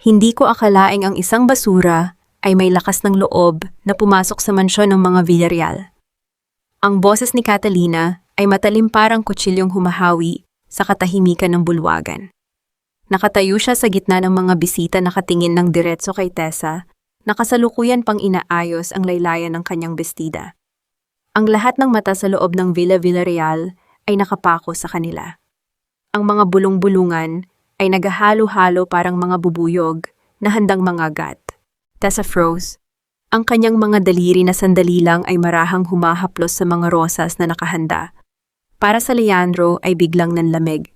Hindi ko akalaing ang isang basura ay may lakas ng loob na pumasok sa mansyon ng mga Villarreal. Ang boses ni Catalina ay matalim parang kutsilyong humahawi sa katahimikan ng bulwagan. Nakatayo siya sa gitna ng mga bisita nakatingin ng diretso kay Tessa, nakasalukuyan pang inaayos ang laylayan ng kanyang bestida. Ang lahat ng mata sa loob ng Villa Villarreal ay nakapako sa kanila. Ang mga bulong-bulungan ay naghahalo-halo parang mga bubuyog na handang mangagat. Tessa froze. Ang kanyang mga daliri na sandali lang ay marahang humahaplos sa mga rosas na nakahanda. Para sa Leandro ay biglang nanlamig.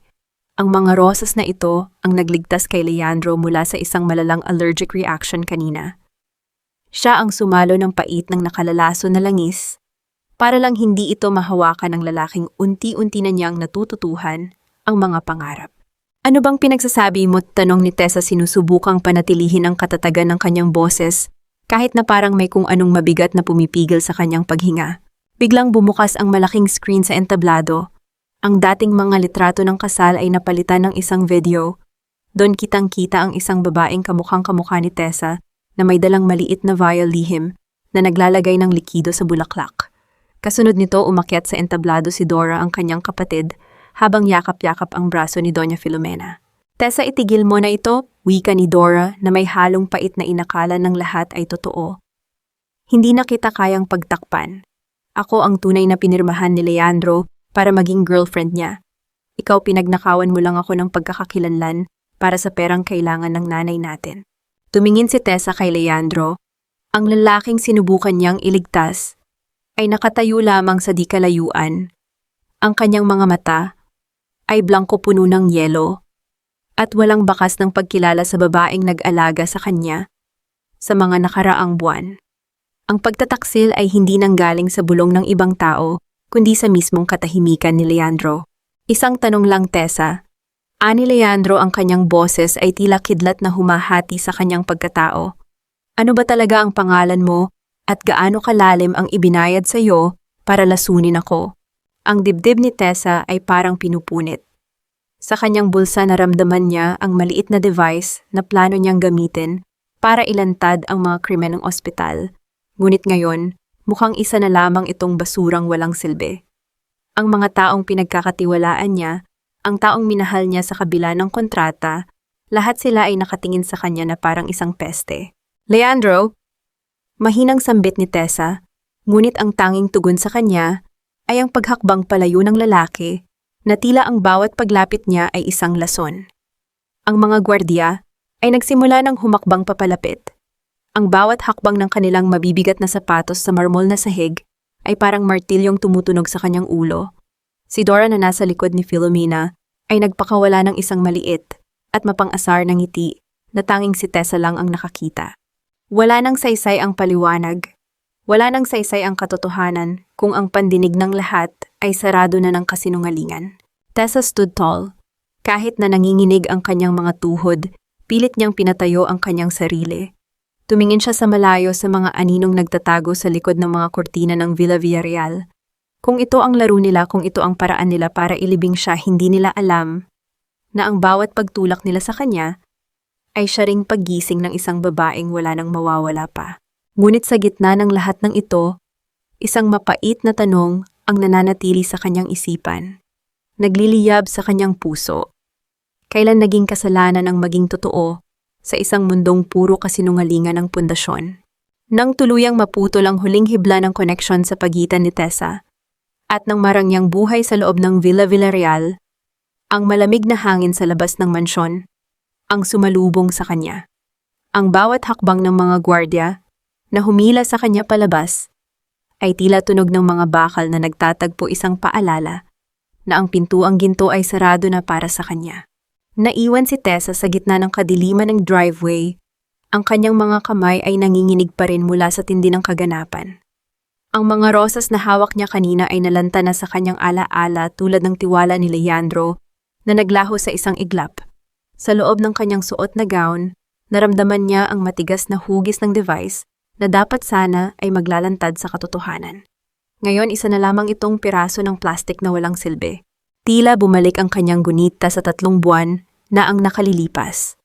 Ang mga rosas na ito ang nagligtas kay Leandro mula sa isang malalang allergic reaction kanina. Siya ang sumalo ng pait ng nakalalaso na langis para lang hindi ito mahawakan ng lalaking unti-unti na niyang natututuhan ang mga pangarap. Ano bang pinagsasabi mo? Tanong ni Tessa sinusubukang panatilihin ang katatagan ng kanyang boses kahit na parang may kung anong mabigat na pumipigil sa kanyang paghinga. Biglang bumukas ang malaking screen sa entablado. Ang dating mga litrato ng kasal ay napalitan ng isang video. Doon kitang-kita ang isang babaeng kamukhang-kamukha ni Tessa na may dalang maliit na vial lihim na naglalagay ng likido sa bulaklak. Kasunod nito umakyat sa entablado si Dora ang kanyang kapatid habang yakap-yakap ang braso ni Doña Filomena. Tessa, itigil mo na ito, wika ni Dora na may halong pait na inakala ng lahat ay totoo. Hindi na kita kayang pagtakpan. Ako ang tunay na pinirmahan ni Leandro para maging girlfriend niya. Ikaw pinagnakawan mo lang ako ng pagkakakilanlan para sa perang kailangan ng nanay natin. Tumingin si Tessa kay Leandro. Ang lalaking sinubukan niyang iligtas ay nakatayo lamang sa di kalayuan. Ang kanyang mga mata ay blangko puno ng yelo at walang bakas ng pagkilala sa babaeng nag-alaga sa kanya sa mga nakaraang buwan. Ang pagtataksil ay hindi nanggaling sa bulong ng ibang tao, kundi sa mismong katahimikan ni Leandro. Isang tanong lang, Tessa. Ani Leandro, ang kanyang boses ay tila kidlat na humahati sa kanyang pagkatao. Ano ba talaga ang pangalan mo at gaano kalalim ang ibinayad sa iyo para lasunin ako? Ang dibdib ni Tessa ay parang pinupunit. Sa kanyang bulsa naramdaman niya ang maliit na device na plano niyang gamitin para ilantad ang mga krimen ng ospital. Ngunit ngayon, mukhang isa na lamang itong basurang walang silbi. Ang mga taong pinagkakatiwalaan niya, ang taong minahal niya sa kabila ng kontrata, lahat sila ay nakatingin sa kanya na parang isang peste. Leandro! Mahinang sambit ni Tessa, ngunit ang tanging tugon sa kanya ay ang paghakbang palayo ng lalaki na tila ang bawat paglapit niya ay isang lason. Ang mga gwardiya ay nagsimula ng humakbang papalapit. Ang bawat hakbang ng kanilang mabibigat na sapatos sa marmol na sahig ay parang martilyong tumutunog sa kanyang ulo. Si Dora na nasa likod ni Filomena ay nagpakawala ng isang maliit at mapang-asar na ngiti na tanging si Tessa lang ang nakakita. Wala nang saysay ang paliwanag. Wala nang saysay ang katotohanan kung ang pandinig ng lahat ay sarado na ng kasinungalingan. Tessa stood tall. Kahit na nanginginig ang kanyang mga tuhod, pilit niyang pinatayo ang kanyang sarili. Tumingin siya sa malayo sa mga aninong nagtatago sa likod ng mga kurtina ng Villa Villarreal. Kung ito ang laro nila, kung ito ang paraan nila para ilibing siya, hindi nila alam na ang bawat pagtulak nila sa kanya ay siya ring paggising ng isang babaeng wala nang mawawala pa. Ngunit sa gitna ng lahat ng ito, isang mapait na tanong ang nananatili sa kanyang isipan. Nagliliyab sa kanyang puso. Kailan naging kasalanan ang maging totoo sa isang mundong puro kasinungalingan ng pundasyon? Nang tuluyang maputol ang huling hibla ng koneksyon sa pagitan ni Tessa at ng marangyang buhay sa loob ng Villa Villarreal, ang malamig na hangin sa labas ng mansyon ang sumalubong sa kanya. Ang bawat hakbang ng mga gwardya na humila sa kanya palabas ay tila tunog ng mga bakal na nagtatagpo, isang paalala na ang pintuang ginto ay sarado na para sa kanya. Naiwan si Tessa sa gitna ng kadiliman ng driveway. Ang kanyang mga kamay ay nanginginig pa rin mula sa tindi ng kaganapan. Ang mga rosas na hawak niya kanina ay nalanta na sa kanyang ala-ala tulad ng tiwala ni Leandro na naglaho sa isang iglap. Sa loob ng kanyang suot na gown, naramdaman niya ang matigas na hugis ng device na dapat sana ay maglalantad sa katotohanan. Ngayon, isa na lamang itong piraso ng plastik na walang silbi. Tila bumalik ang kanyang gunita sa 3 buwan na ang nakalilipas.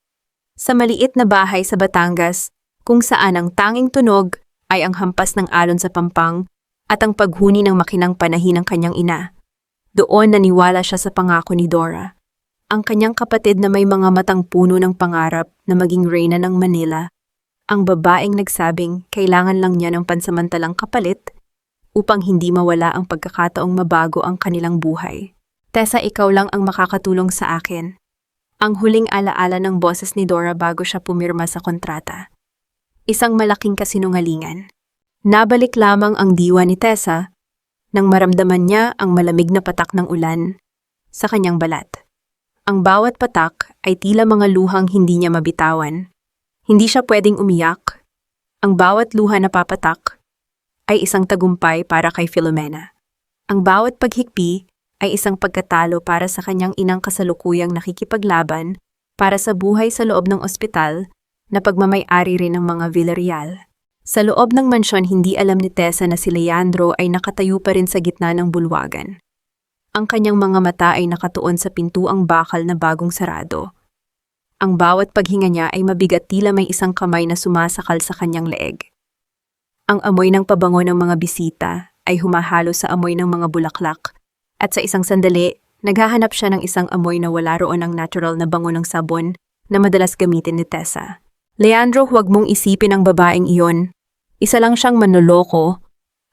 Sa maliit na bahay sa Batangas, kung saan ang tanging tunog ay ang hampas ng alon sa pampang at ang paghuni ng makinang panahi ng kanyang ina. Doon naniwala siya sa pangako ni Dora. Ang kanyang kapatid na may mga matang puno ng pangarap na maging reyna ng Manila. Ang babaeng nagsabing kailangan lang niya ng pansamantalang kapalit upang hindi mawala ang pagkakataong mabago ang kanilang buhay. Tessa, ikaw lang ang makakatulong sa akin. Ang huling alaala ng boses ni Dora bago siya pumirma sa kontrata. Isang malaking kasinungalingan. Nabalik lamang ang diwa ni Tessa nang maramdaman niya ang malamig na patak ng ulan sa kanyang balat. Ang bawat patak ay tila mga luhang hindi niya mabitawan. Hindi siya pwedeng umiyak. Ang bawat luha na papatak ay isang tagumpay para kay Filomena. Ang bawat paghikbi ay isang pagkatalo para sa kanyang inang kasalukuyang nakikipaglaban para sa buhay sa loob ng ospital na pagmamay-ari rin ng mga Villarreal. Sa loob ng mansyon, hindi alam ni Tessa na si Leandro ay nakatayo pa rin sa gitna ng bulwagan. Ang kanyang mga mata ay nakatuon sa pintuang bakal na bagong sarado. Ang bawat paghinga niya ay mabigat, tila may isang kamay na sumasakal sa kanyang leeg. Ang amoy ng pabango ng mga bisita ay humahalo sa amoy ng mga bulaklak at sa isang sandali, naghahanap siya ng isang amoy na wala roon ang natural na bango ng sabon na madalas gamitin ni Tessa. Leandro, huwag mong isipin ang babaeng iyon. Isa lang siyang manloloko.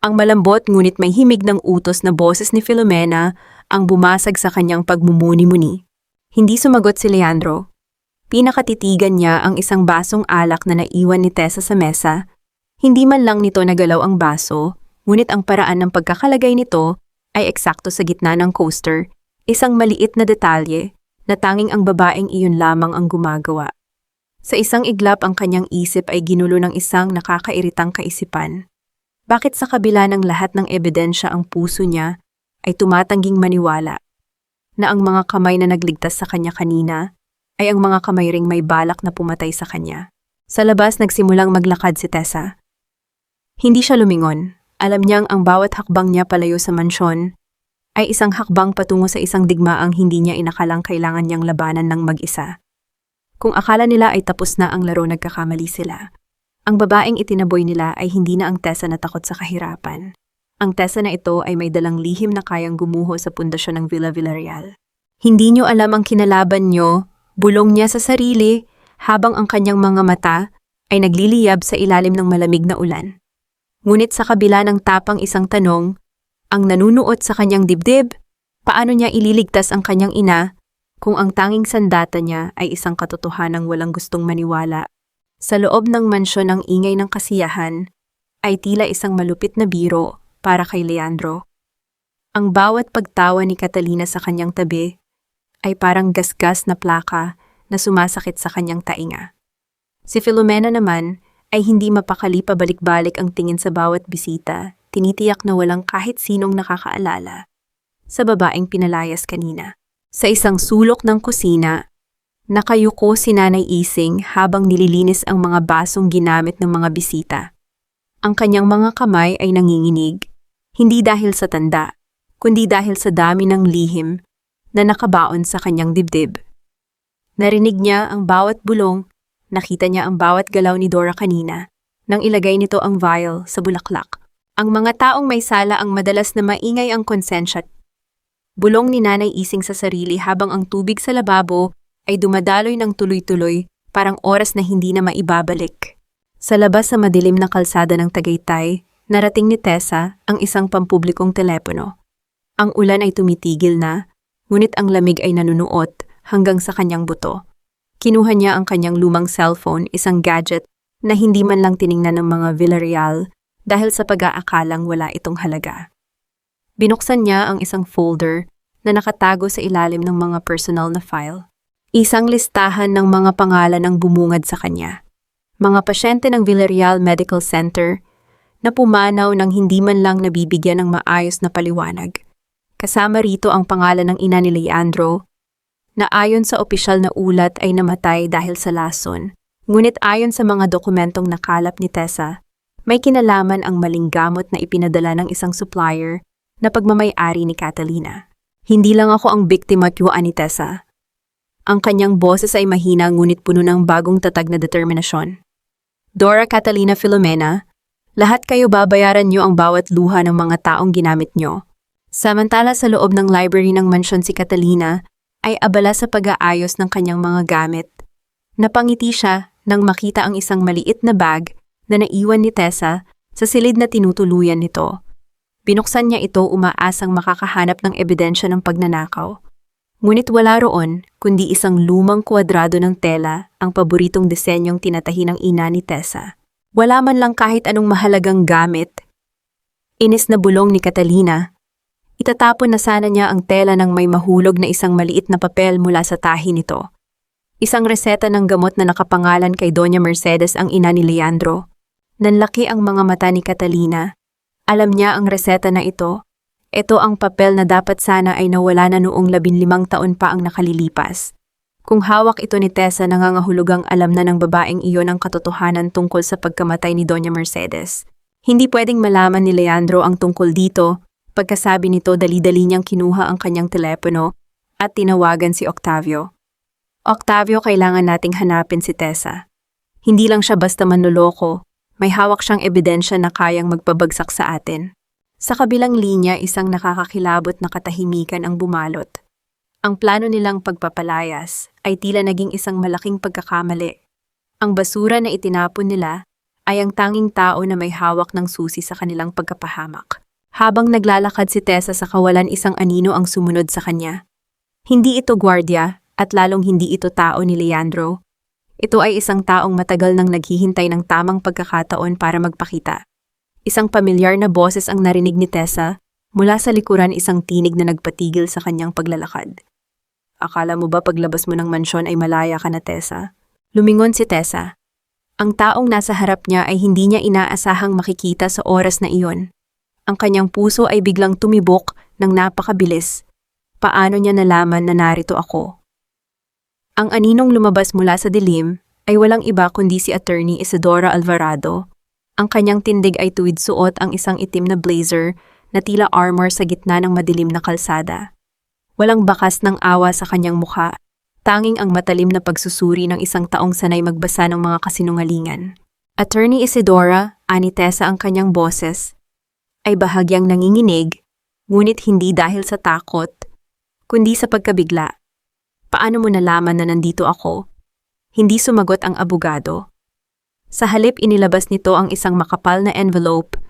Ang malambot ngunit may himig ng utos na boses ni Filomena ang bumasag sa kanyang pagmumuni-muni. Hindi sumagot si Leandro. Pinakatitigan niya ang isang basong alak na naiwan ni Tessa sa mesa. Hindi man lang nito nagalaw ang baso, ngunit ang paraan ng pagkakalagay nito ay eksakto sa gitna ng coaster, isang maliit na detalye na tanging ang babaeng iyon lamang ang gumagawa. Sa isang iglap ang kanyang isip ay ginulo ng isang nakakairitang kaisipan. Bakit sa kabila ng lahat ng ebidensya ang puso niya ay tumatangging maniwala na ang mga kamay na nagligtas sa kanya kanina ay ang mga kamay ring may balak na pumatay sa kanya? Sa labas nagsimulang maglakad si Tessa. Hindi siya lumingon. Alam niyang ang bawat hakbang niya palayo sa mansyon ay isang hakbang patungo sa isang digmaang hindi niya inakalang kailangan niyang labanan ng mag-isa. Kung akala nila ay tapos na ang laro, nagkakamali sila. Ang babaeng itinaboy nila ay hindi na ang Tessa na takot sa kahirapan. Ang Tessa na ito ay may dalang lihim na kayang gumuho sa pundasyon ng Villa Villarreal. Hindi niyo alam ang kinalaban niyo, bulong niya sa sarili habang ang kanyang mga mata ay nagliliyab sa ilalim ng malamig na ulan. Ngunit sa kabila ng tapang isang tanong, ang nanunuot sa kanyang dibdib, paano niya ililigtas ang kanyang ina kung ang tanging sandata niya ay isang katotohanang walang gustong maniwala? Sa loob ng mansyon ang ingay ng kasiyahan ay tila isang malupit na biro para kay Leandro. Ang bawat pagtawa ni Catalina sa kanyang tabi ay parang gasgas na plaka na sumasakit sa kanyang tainga. Si Filomena naman ay hindi mapakali, pabalik-balik ang tingin sa bawat bisita, tinitiyak na walang kahit sinong nakakaalala sa babaeng pinalayas kanina. Sa isang sulok ng kusina, nakayuko si Nanay Ising habang nililinis ang mga basong ginamit ng mga bisita. Ang kanyang mga kamay ay nanginginig, hindi dahil sa tanda, kundi dahil sa dami ng lihim na nakabaon sa kanyang dibdib. Narinig niya ang bawat bulong, nakita niya ang bawat galaw ni Dora kanina nang ilagay nito ang vial sa bulaklak. Ang mga taong may sala ang madalas na maingay ang konsensya. Bulong ni Nanay Ising sa sarili habang ang tubig sa lababo ay dumadaloy ng tuloy-tuloy, parang oras na hindi na maibabalik. Sa labas sa madilim na kalsada ng Tagaytay, narating ni Tessa ang isang pampublikong telepono. Ang ulan ay tumitigil na, ngunit ang lamig ay nanunuot hanggang sa kanyang buto. Kinuha niya ang kanyang lumang cellphone, isang gadget na hindi man lang tiningnan ng mga Villarreal dahil sa pag-aakalang wala itong halaga. Binuksan niya ang isang folder na nakatago sa ilalim ng mga personal na file. Isang listahan ng mga pangalan ang bumungad sa kanya. Mga pasyente ng Villarreal Medical Center na pumanaw nang hindi man lang nabibigyan ng maayos na paliwanag. Kasama rito ang pangalan ng ina ni Leandro, na ayon sa opisyal na ulat ay namatay dahil sa lason. Ngunit ayon sa mga dokumentong nakalap ni Tessa, may kinalaman ang maling gamot na ipinadala ng isang supplier na pagmamay-ari ni Catalina. Hindi lang ako ang biktima, yuan ni Tessa. Ang kanyang boses ay mahina ngunit puno ng bagong tatag na determinasyon. Dora Catalina Filomena, lahat kayo babayaran niyo ang bawat luha ng mga taong ginamit niyo. Samantala sa loob ng library ng mansyon si Catalina ay abala sa pag-aayos ng kanyang mga gamit. Napangiti siya nang makita ang isang maliit na bag na naiwan ni Tessa sa silid na tinutuluyan nito. Binuksan niya ito umaasang makakahanap ng ebidensya ng pagnanakaw. Ngunit wala roon kundi isang lumang kwadrado ng tela, ang paboritong disenyong tinatahi ng ina ni Tessa. Wala man lang kahit anong mahalagang gamit. Inis na bulong ni Catalina. Itatapon na sana niya ang tela nang may mahulog na isang maliit na papel mula sa tahi nito. Isang reseta ng gamot na nakapangalan kay Doña Mercedes ang ina ni Leandro. Nanlaki ang mga mata ni Catalina. Alam niya ang reseta na ito. Ito ang papel na dapat sana ay nawala na noong 15 taon pa ang nakalilipas. Kung hawak ito ni Tessa, nangangahulugang alam na ng babaeng iyon ang katotohanan tungkol sa pagkamatay ni Doña Mercedes. Hindi pwedeng malaman ni Leandro ang tungkol dito. Pagkasabi nito, dali-dali niyang kinuha ang kanyang telepono at tinawagan si Octavio. Octavio, kailangan nating hanapin si Tessa. Hindi lang siya basta manloloko, may hawak siyang ebidensya na kayang magpabagsak sa atin. Sa kabilang linya, isang nakakakilabot na katahimikan ang bumalot. Ang plano nilang pagpapalayas ay tila naging isang malaking pagkakamali. Ang basura na itinapon nila ay ang tanging tao na may hawak ng susi sa kanilang pagkapahamak. Habang naglalakad si Tessa sa kawalan, isang anino ang sumunod sa kanya. Hindi ito gwardiya at lalong hindi ito tao ni Leandro. Ito ay isang taong matagal nang naghihintay ng tamang pagkakataon para magpakita. Isang pamilyar na boses ang narinig ni Tessa, mula sa likuran isang tinig na nagpatigil sa kanyang paglalakad. Akala mo ba paglabas mo ng mansyon ay malaya ka na, Tessa? Lumingon si Tessa. Ang taong nasa harap niya ay hindi niya inaasahang makikita sa oras na iyon. Ang kanyang puso ay biglang tumibok ng napakabilis. Paano niya nalaman na narito ako? Ang aninong lumabas mula sa dilim ay walang iba kundi si Attorney Isidora Alvarado. Ang kanyang tindig ay tuwid suot ang isang itim na blazer na tila armor sa gitna ng madilim na kalsada. Walang bakas ng awa sa kanyang mukha, tanging ang matalim na pagsusuri ng isang taong sanay magbasa ng mga kasinungalingan. Attorney Isidora, ani Tessa ang kanyang boses, ay bahagyang nanginginig, ngunit hindi dahil sa takot, kundi sa pagkabigla. Paano mo nalaman na nandito ako? Hindi sumagot ang abogado. Sa halip, inilabas nito ang isang makapal na envelope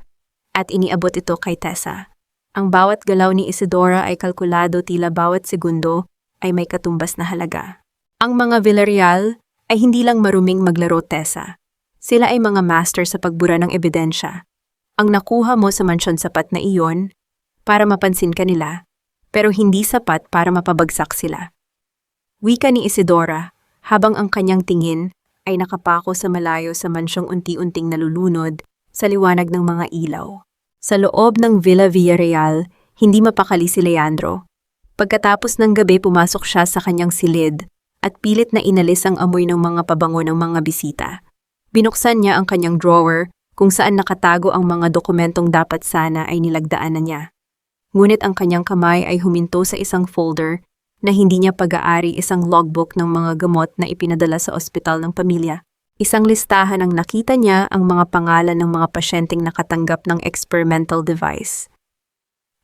at iniabot ito kay Tessa. Ang bawat galaw ni Isidora ay kalkulado, tila bawat segundo ay may katumbas na halaga. Ang mga Villarreal ay hindi lang maruming maglaro, Tessa. Sila ay mga master sa pagbura ng ebidensya. Ang nakuha mo sa mansyon sapat na iyon para mapansin ka nila, pero hindi sapat para mapabagsak sila. Wika ni Isidora, habang ang kanyang tingin ay nakapako sa malayo sa mansyong unti-unting nalulunod sa liwanag ng mga ilaw. Sa loob ng Villa Villarreal, hindi mapakali si Leandro. Pagkatapos ng gabi, pumasok siya sa kanyang silid at pilit na inalis ang amoy ng mga pabango ng mga bisita. Binuksan niya ang kanyang drawer kung saan nakatago ang mga dokumentong dapat sana ay nilagdaan na niya. Ngunit ang kanyang kamay ay huminto sa isang folder na hindi niya pag-aari, isang logbook ng mga gamot na ipinadala sa ospital ng pamilya. Isang listahan ang nakita niya ang mga pangalan ng mga pasyenteng nakatanggap ng experimental device.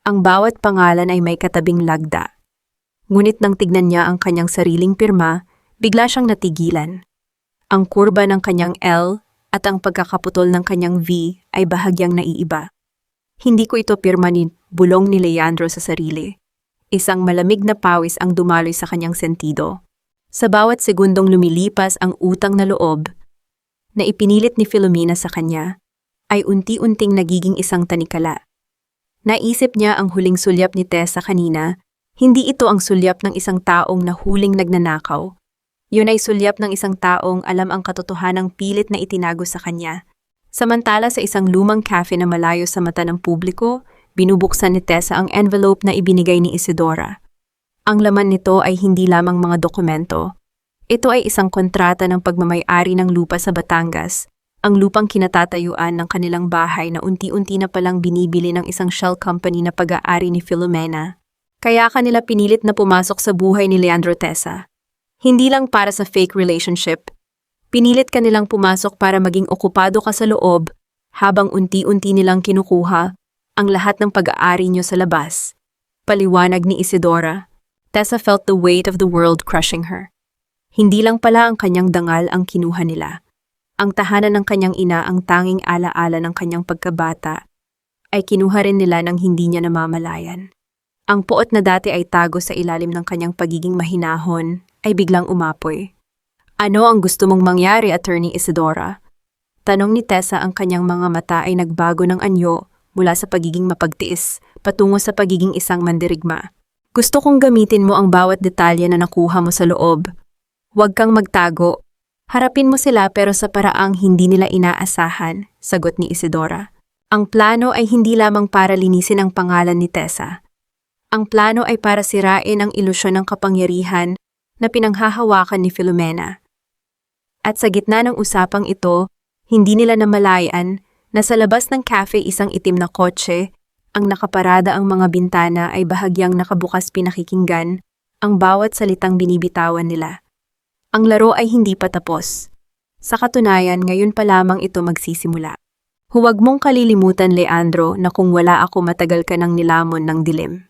Ang bawat pangalan ay may katabing lagda. Ngunit nang tignan niya ang kanyang sariling pirma, bigla siyang natigilan. Ang kurba ng kanyang L at ang pagkakaputol ng kanyang V ay bahagyang naiiba. Hindi ko ito pirma, ni bulong ni Leandro sa sarili. Isang malamig na pawis ang dumaloy sa kanyang sentido. Sa bawat segundong lumilipas ang utang na loob na ipinilit ni Filomena sa kanya, ay unti-unting nagiging isang tanikala. Naisip niya ang huling sulyap ni Tessa kanina, hindi ito ang sulyap ng isang taong na huling nagnanakaw. Yun ay sulyap ng isang taong alam ang katotohanang pilit na itinago sa kanya. Samantala sa isang lumang cafe na malayo sa mata ng publiko, binubuksan ni Tessa ang envelope na ibinigay ni Isidora. Ang laman nito ay hindi lamang mga dokumento. Ito ay isang kontrata ng pagmamay-ari ng lupa sa Batangas, ang lupang kinatatayuan ng kanilang bahay na unti-unti na palang binibili ng isang shell company na pag-aari ni Filomena. Kaya kanila pinilit na pumasok sa buhay ni Leandro, Tessa. Hindi lang para sa fake relationship. Pinilit ka nilang pumasok para maging okupado ka sa loob habang unti-unti nilang kinukuha ang lahat ng pag-aari niyo sa labas. Paliwanag ni Isidora. Tessa felt the weight of the world crushing her. Hindi lang pala ang kanyang dangal ang kinuha nila. Ang tahanan ng kanyang ina, ang tanging alaala ng kanyang pagkabata, ay kinuha rin nila nang hindi niya namamalayan. Ang puot na dati ay tago sa ilalim ng kanyang pagiging mahinahon ay biglang umapoy. Ano ang gusto mong mangyari, Attorney Isidora? Tanong ni Tessa, ang kanyang mga mata ay nagbago ng anyo mula sa pagiging mapagtiis patungo sa pagiging isang mandirigma. Gusto kong gamitin mo ang bawat detalye na nakuha mo sa loob. Huwag kang magtago. Harapin mo sila pero sa paraang hindi nila inaasahan, sagot ni Isidora. Ang plano ay hindi lamang para linisin ang pangalan ni Tessa. Ang plano ay para sirain ang ilusyon ng kapangyarihan na pinanghahawakan ni Filomena. At sa gitna ng usapang ito, hindi nila namalayan na sa labas ng cafe isang itim na kotse, ang nakaparada ang mga bintana ay bahagyang nakabukas pinakikinggan ang bawat salitang binibitawan nila. Ang laro ay hindi pa tapos. Sa katunayan, ngayon pa lamang ito magsisimula. Huwag mong kalilimutan, Leandro, na kung wala ako matagal ka nang nilamon ng dilim.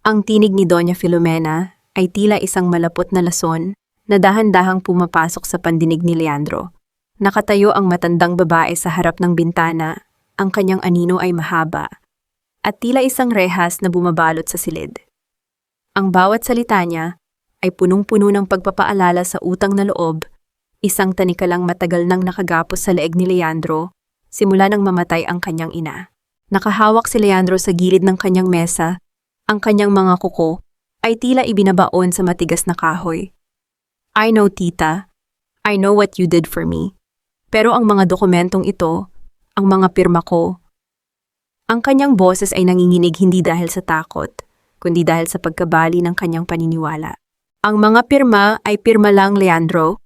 Ang tinig ni Doña Filomena ay tila isang malapot na lason na dahan-dahang pumapasok sa pandinig ni Leandro. Nakatayo ang matandang babae sa harap ng bintana, ang kanyang anino ay mahaba, at tila isang rehas na bumabalot sa silid. Ang bawat salita niya ay punong-puno ng pagpapaalala sa utang na loob, isang tanikalang matagal nang nakagapos sa leeg ni Leandro, simula nang mamatay ang kanyang ina. Nakahawak si Leandro sa gilid ng kanyang mesa, ang kanyang mga kuko ay tila ibinabaon sa matigas na kahoy. I know, tita. I know what you did for me. Pero ang mga dokumentong ito, ang mga pirma ko, ang kanyang boses ay nanginginig hindi dahil sa takot, kundi dahil sa pagkabali ng kanyang paniniwala. Ang mga pirma ay pirma lang, Leandro.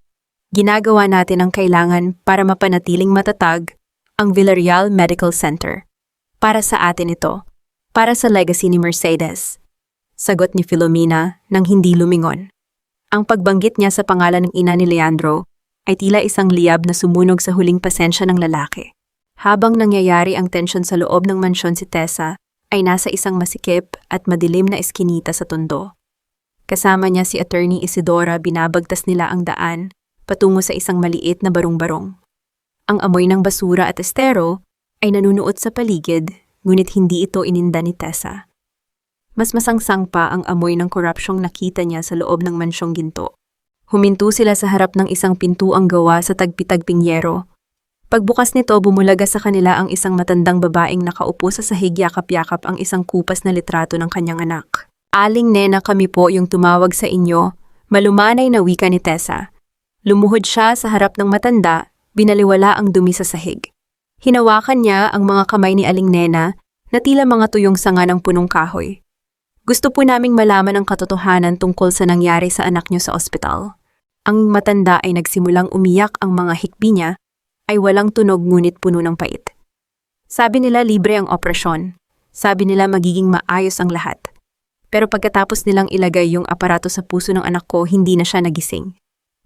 Ginagawa natin ang kailangan para mapanatiling matatag ang Villarreal Medical Center. Para sa atin ito. Para sa legacy ni Mercedes. Sagot ni Filomena nang hindi lumingon. Ang pagbanggit niya sa pangalan ng ina ni Leandro ay tila isang liyab na sumunog sa huling pasensya ng lalaki. Habang nangyayari ang tensyon sa loob ng mansyon, si Tessa ay nasa isang masikip at madilim na eskinita sa tondo. Kasama niya si Attorney Isidora, binabagtas nila ang daan patungo sa isang maliit na barong-barong. Ang amoy ng basura at estero ay nanunuot sa paligid, ngunit hindi ito ininda ni Tessa. Mas masangsang pa ang amoy ng korupsyong nakita niya sa loob ng mansyong ginto. Huminto sila sa harap ng isang pintuang gawa sa tagpi-tagping yero. Pagbukas nito, bumulaga sa kanila ang isang matandang babaeng nakaupo sa sahig, yakap-yakap ang isang kupas na litrato ng kanyang anak. Aling Nena, kami po yung tumawag sa inyo, malumanay na wika ni Tessa. Lumuhod siya sa harap ng matanda, binaliwala ang dumi sa sahig. Hinawakan niya ang mga kamay ni Aling Nena na tila mga tuyong sanga ng punong kahoy. Gusto po naming malaman ang katotohanan tungkol sa nangyari sa anak niyo sa ospital. Ang matanda ay nagsimulang umiyak, ang mga hikbi niya ay walang tunog ngunit puno ng pait. Sabi nila libre ang operasyon. Sabi nila magiging maayos ang lahat. Pero pagkatapos nilang ilagay yung aparato sa puso ng anak ko, hindi na siya nagising.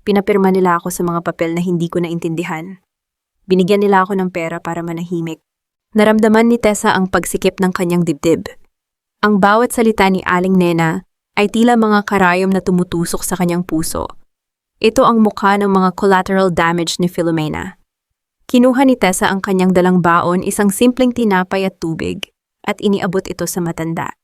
Pinapirma nila ako sa mga papel na hindi ko naintindihan. Binigyan nila ako ng pera para manahimik. Naramdaman ni Tessa ang pagsikip ng kanyang dibdib. Ang bawat salita ni Aling Nena ay tila mga karayom na tumutusok sa kanyang puso. Ito ang mukha ng mga collateral damage ni Filomena. Kinuha ni Tessa ang kanyang dalang baon, isang simpleng tinapay at tubig, at iniabot ito sa matanda.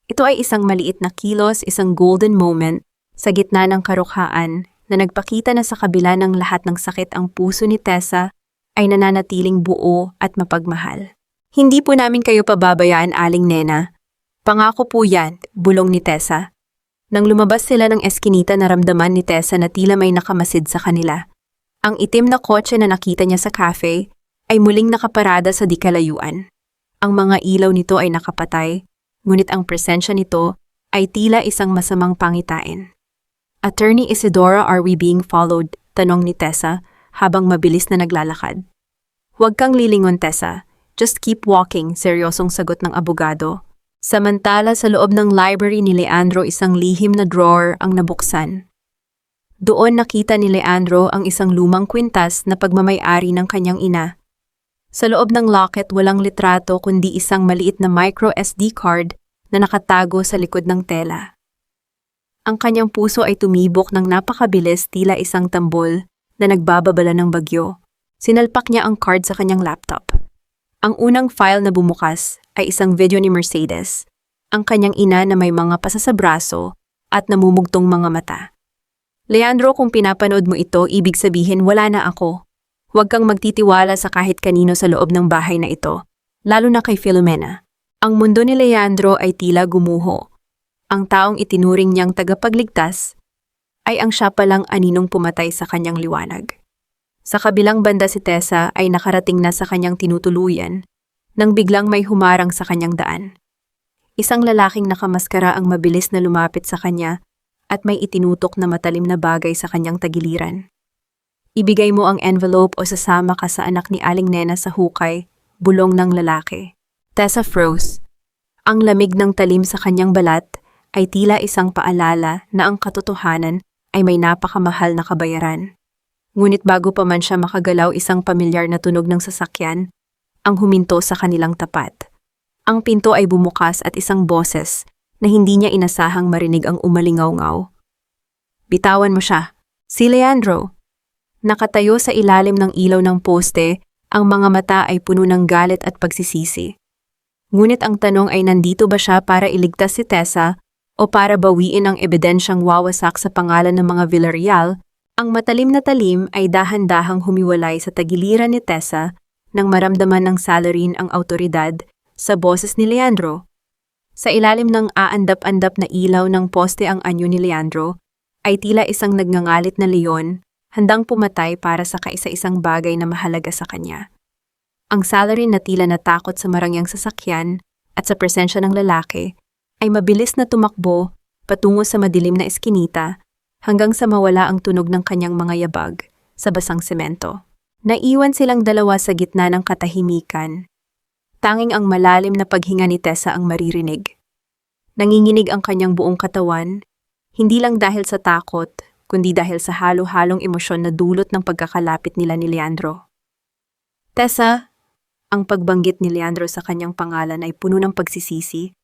Ito ay isang maliit na kilos, isang golden moment sa gitna ng karukhaan na nagpakita na sa kabila ng lahat ng sakit, ang puso ni Tessa ay nananatiling buo at mapagmahal. Hindi po namin kayo pababayaan, Aling Nena. Pangako po yan, bulong ni Tessa. Nang lumabas sila ng eskinita, naramdaman ni Tessa na tila may nakamasid sa kanila. Ang itim na kotse na nakita niya sa cafe ay muling nakaparada sa di-kalayuan. Ang mga ilaw nito ay nakapatay, ngunit ang presensya nito ay tila isang masamang pangitain. Attorney Isidora, are we being followed? Tanong ni Tessa habang mabilis na naglalakad. Huwag kang lilingon, Tessa. Just keep walking, seryosong sagot ng abogado. Samantala sa loob ng library ni Leandro, isang lihim na drawer ang nabuksan. Doon nakita ni Leandro ang isang lumang kwintas na pagmamay-ari ng kanyang ina. Sa loob ng locket walang litrato kundi isang maliit na micro SD card na nakatago sa likod ng tela. Ang kanyang puso ay tumibok ng napakabilis tila isang tambol na nagbababala ng bagyo. Sinalpak niya ang card sa kanyang laptop. Ang unang file na bumukas ay isang video ni Mercedes, ang kanyang ina na may mga pasa sa braso at namumugtong mga mata. Leandro, kung pinapanood mo ito, ibig sabihin wala na ako. Huwag kang magtitiwala sa kahit kanino sa loob ng bahay na ito, lalo na kay Filomena. Ang mundo ni Leandro ay tila gumuho. Ang taong itinuring niyang tagapagligtas ay ang siya palang aninong pumatay sa kanyang liwanag. Sa kabilang banda si Tessa ay nakarating na sa kanyang tinutuluyan nang biglang may humarang sa kanyang daan. Isang lalaking nakamaskara ang mabilis na lumapit sa kanya at may itinutok na matalim na bagay sa kanyang tagiliran. Ibigay mo ang envelope o sasama ka sa anak ni Aling Nena sa hukay, bulong ng lalaki. Tessa froze. Ang lamig ng talim sa kanyang balat ay tila isang paalala na ang katotohanan ay may napakamahal na kabayaran. Ngunit bago pa man siya makagalaw, isang pamilyar na tunog ng sasakyan ang huminto sa kanilang tapat. Ang pinto ay bumukas at isang boses na hindi niya inasahang marinig ang umalingaw-ngaw. Bitawan mo siya. Si Leandro. Nakatayo sa ilalim ng ilaw ng poste, ang mga mata ay puno ng galit at pagsisisi. Ngunit ang tanong ay nandito ba siya para iligtas si Tessa o para bawiin ang ebidensyang wawasak sa pangalan ng mga Villarreal? Ang matalim na talim ay dahan-dahang humiwalay sa tagiliran ni Tessa nang maramdaman ng salarin ang autoridad sa boses ni Leandro. Sa ilalim ng aandap-andap na ilaw ng poste ang anyo ni Leandro ay tila isang nagngangalit na leon, handang pumatay para sa kaisa-isang bagay na mahalaga sa kanya. Ang salarin na tila natakot sa marangyang sasakyan at sa presensya ng lalaki ay mabilis na tumakbo patungo sa madilim na eskinita hanggang sa mawala ang tunog ng kanyang mga yabag sa basang semento. Naiwan silang dalawa sa gitna ng katahimikan. Tanging ang malalim na paghinga ni Tessa ang maririnig. Nanginginig ang kanyang buong katawan, hindi lang dahil sa takot, kundi dahil sa halo-halong emosyon na dulot ng pagkakalapit nila ni Leandro. Tessa, ang pagbanggit ni Leandro sa kanyang pangalan ay puno ng pagsisisi,